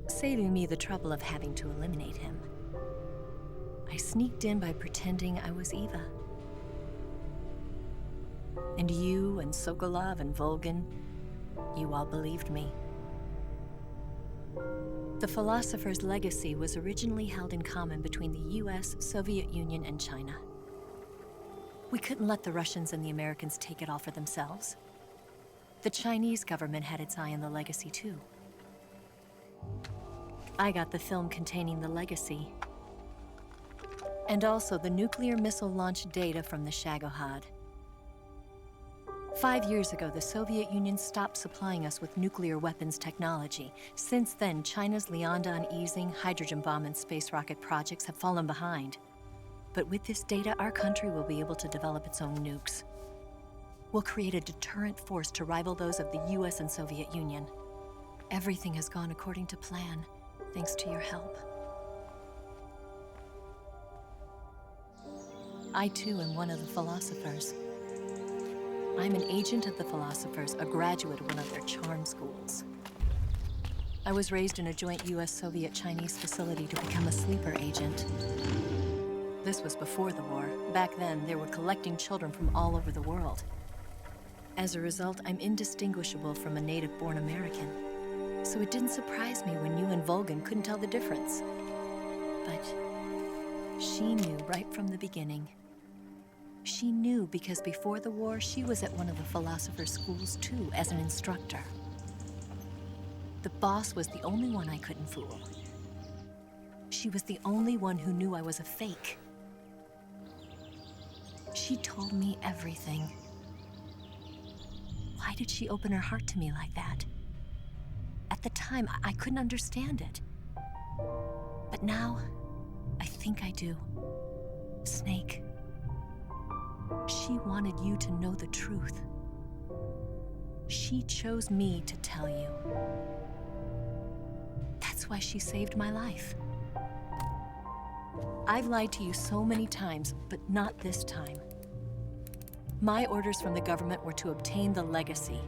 saving me the trouble of having to eliminate him. I sneaked in by pretending I was Eva. And you and Sokolov and Volgin, you all believed me. The philosopher's legacy was originally held in common between the US, Soviet Union, and China. We couldn't let the Russians and the Americans take it all for themselves. The Chinese government had its eye on the legacy too. I got the film containing the legacy, and also the nuclear missile launch data from the Shagohod. 5 years ago, the Soviet Union stopped supplying us with nuclear weapons technology. Since then, China's Liaodong easing, hydrogen bomb, and space rocket projects have fallen behind. But with this data, our country will be able to develop its own nukes. We'll create a deterrent force to rival those of the US and Soviet Union. Everything has gone according to plan, thanks to your help. I too am one of the philosophers. I'm an agent of the philosophers, a graduate of one of their charm schools. I was raised in a joint US-Soviet-Chinese facility to become a sleeper agent. This was before the war. Back then, they were collecting children from all over the world. As a result, I'm indistinguishable from a native-born American. So it didn't surprise me when you and Volgin couldn't tell the difference. But she knew right from the beginning. She knew because before the war, she was at one of the philosopher's schools too, as an instructor. The boss was the only one I couldn't fool. She was the only one who knew I was a fake. She told me everything. Why did she open her heart to me like that? At the time, I couldn't understand it. But now, I think I do. Snake. She wanted you to know the truth. She chose me to tell you. That's why she saved my life. I've lied to you so many times, but not this time. My orders from the government were to obtain the legacy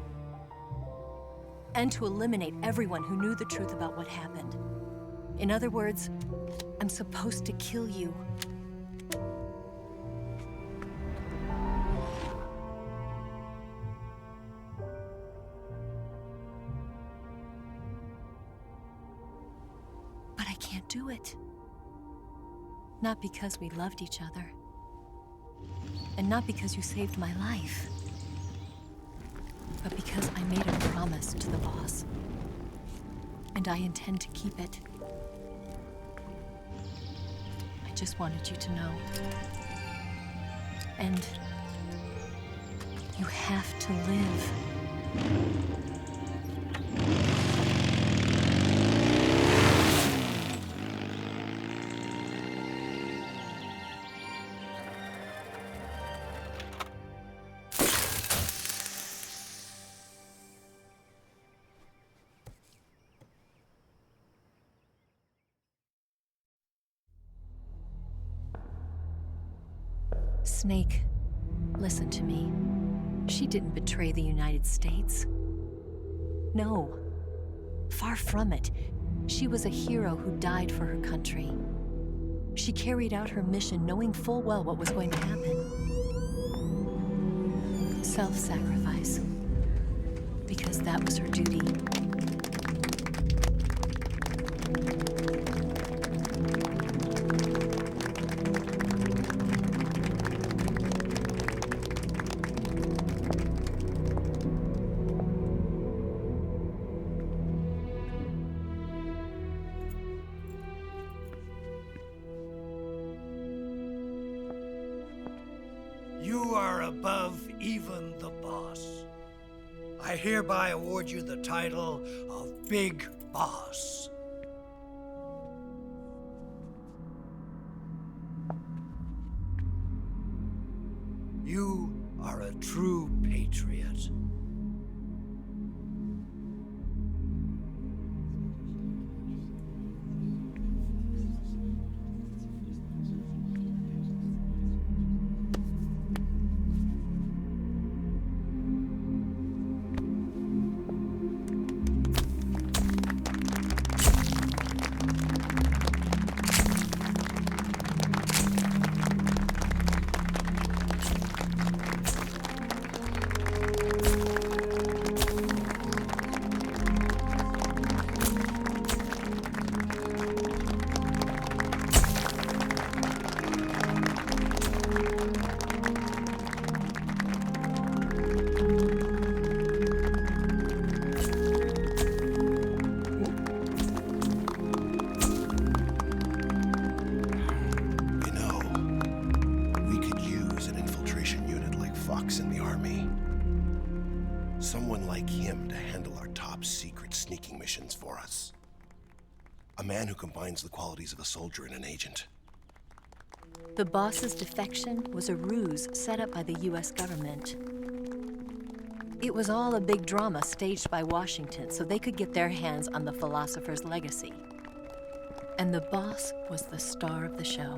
and to eliminate everyone who knew the truth about what happened. In other words, I'm supposed to kill you. But I can't do it. Not because we loved each other. And not because you saved my life. But because I made a promise to the boss. And I intend to keep it. I just wanted you to know. And you have to live. Snake, listen to me. She didn't betray the United States. No. Far from it. She was a hero who died for her country. She carried out her mission knowing full well what was going to happen. Self-sacrifice. Because that was her duty. You are above even the boss. I hereby award you the title of Big Boss. You are a true patriot. In the Army. Someone like him to handle our top secret sneaking missions for us. A man who combines the qualities of a soldier and an agent. The boss's defection was a ruse set up by the US government. It was all a big drama staged by Washington so they could get their hands on the philosopher's legacy. And the boss was the star of the show.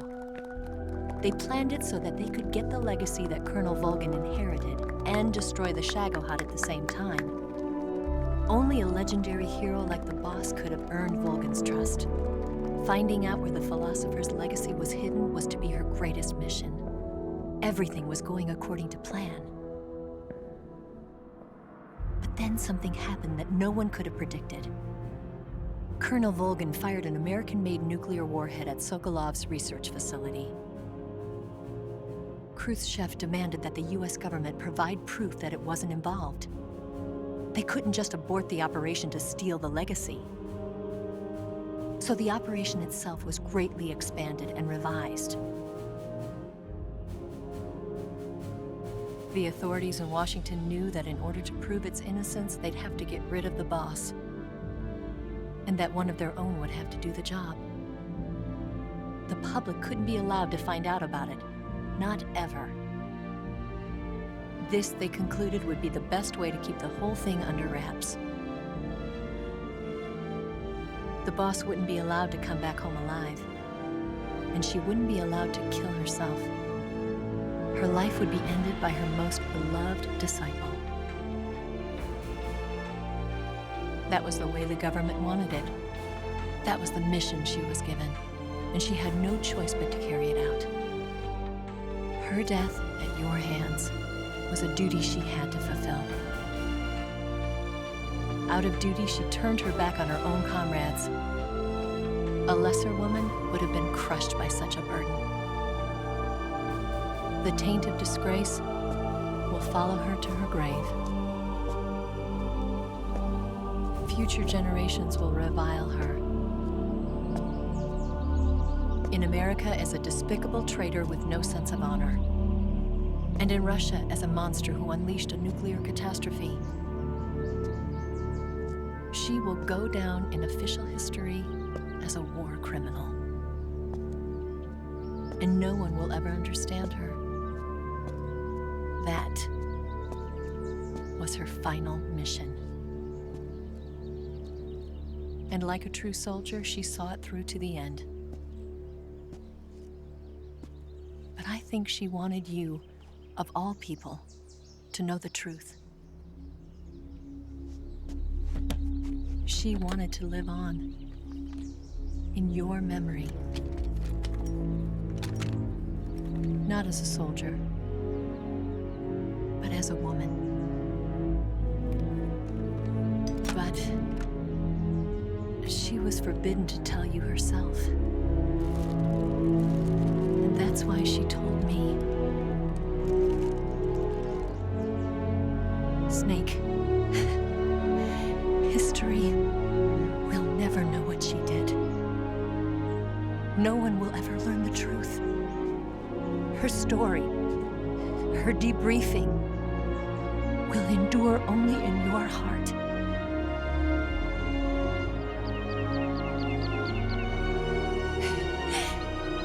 They planned it so that they could get the legacy that Colonel Volgin inherited and destroy the Shagohod at the same time. Only a legendary hero like the boss could have earned Volgin's trust. Finding out where the philosopher's legacy was hidden was to be her greatest mission. Everything was going according to plan. But then something happened that no one could have predicted. Colonel Volgin fired an American-made nuclear warhead at Sokolov's research facility. Khrushchev demanded that the US government provide proof that it wasn't involved. They couldn't just abort the operation to steal the legacy. So the operation itself was greatly expanded and revised. The authorities in Washington knew that in order to prove its innocence, they'd have to get rid of the boss. And that one of their own would have to do the job. The public couldn't be allowed to find out about it. Not ever. This, they concluded, would be the best way to keep the whole thing under wraps. The boss wouldn't be allowed to come back home alive. And she wouldn't be allowed to kill herself. Her life would be ended by her most beloved disciple. That was the way the government wanted it. That was the mission she was given, and she had no choice but to carry it out. Her death at your hands was a duty she had to fulfill. Out of duty, she turned her back on her own comrades. A lesser woman would have been crushed by such a burden. The taint of disgrace will follow her to her grave. Future generations will revile her. In America as a despicable traitor with no sense of honor. And in Russia as a monster who unleashed a nuclear catastrophe. She will go down in official history as a war criminal. And no one will ever understand her. That was her final mission. And like a true soldier, she saw it through to the end. But I think she wanted you, of all people, to know the truth. She wanted to live on in your memory. Not as a soldier, but as a woman. But she was forbidden to tell you herself. And that's why she told me. Snake, history will never know what she did. No one will ever learn the truth. Her story, her debriefing, will endure only in your heart.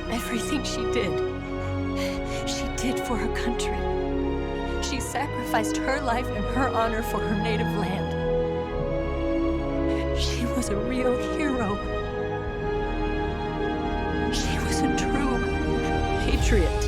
Everything she did for her country. She sacrificed her life and her honor for her native land. She was a real hero. She was a true patriot.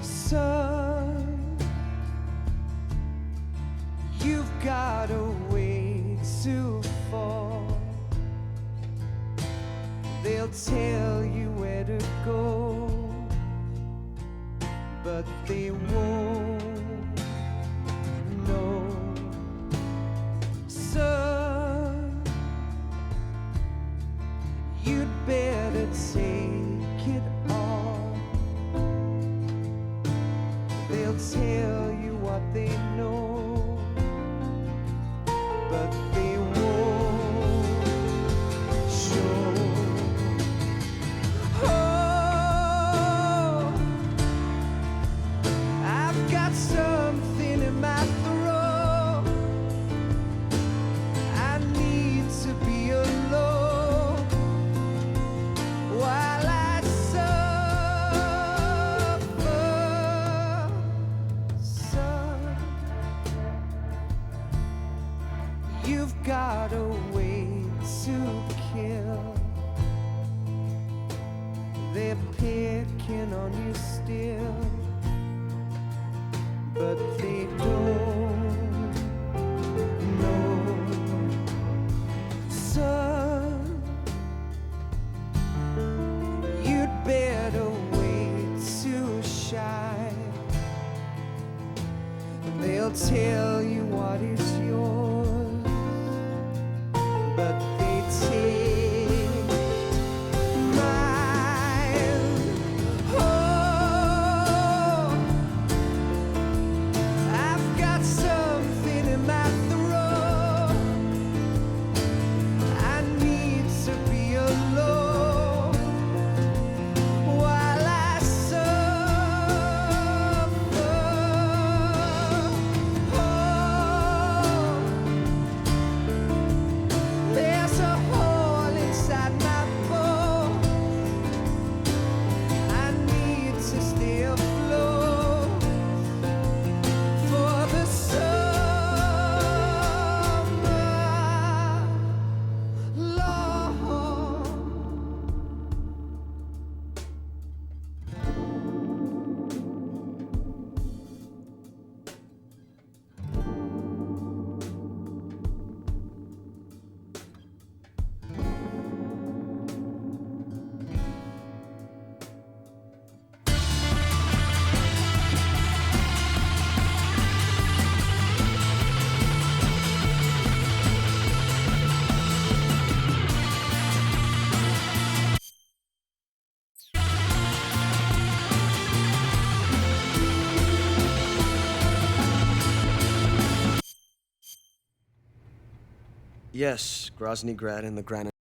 Son, you've got a way to fall. They'll tell you where to go, but they won't know. Son, you'd better take it all. They'll tell you what they know, but they won't show. Oh, I've got something in my throat. I need to be alone while I suffer. Son, you've got a way to kill. They're picking on you still, but they don't know. Son, you'd better wait. sky. And they'll tell you what is yours, but they take mine. Oh, I've got something in my throat. I need to be alone while I suffer. Oh, there's a hole inside my bones. I need to stay afloat for the summer, Lord. Yes, Grozny Grad and the Granite.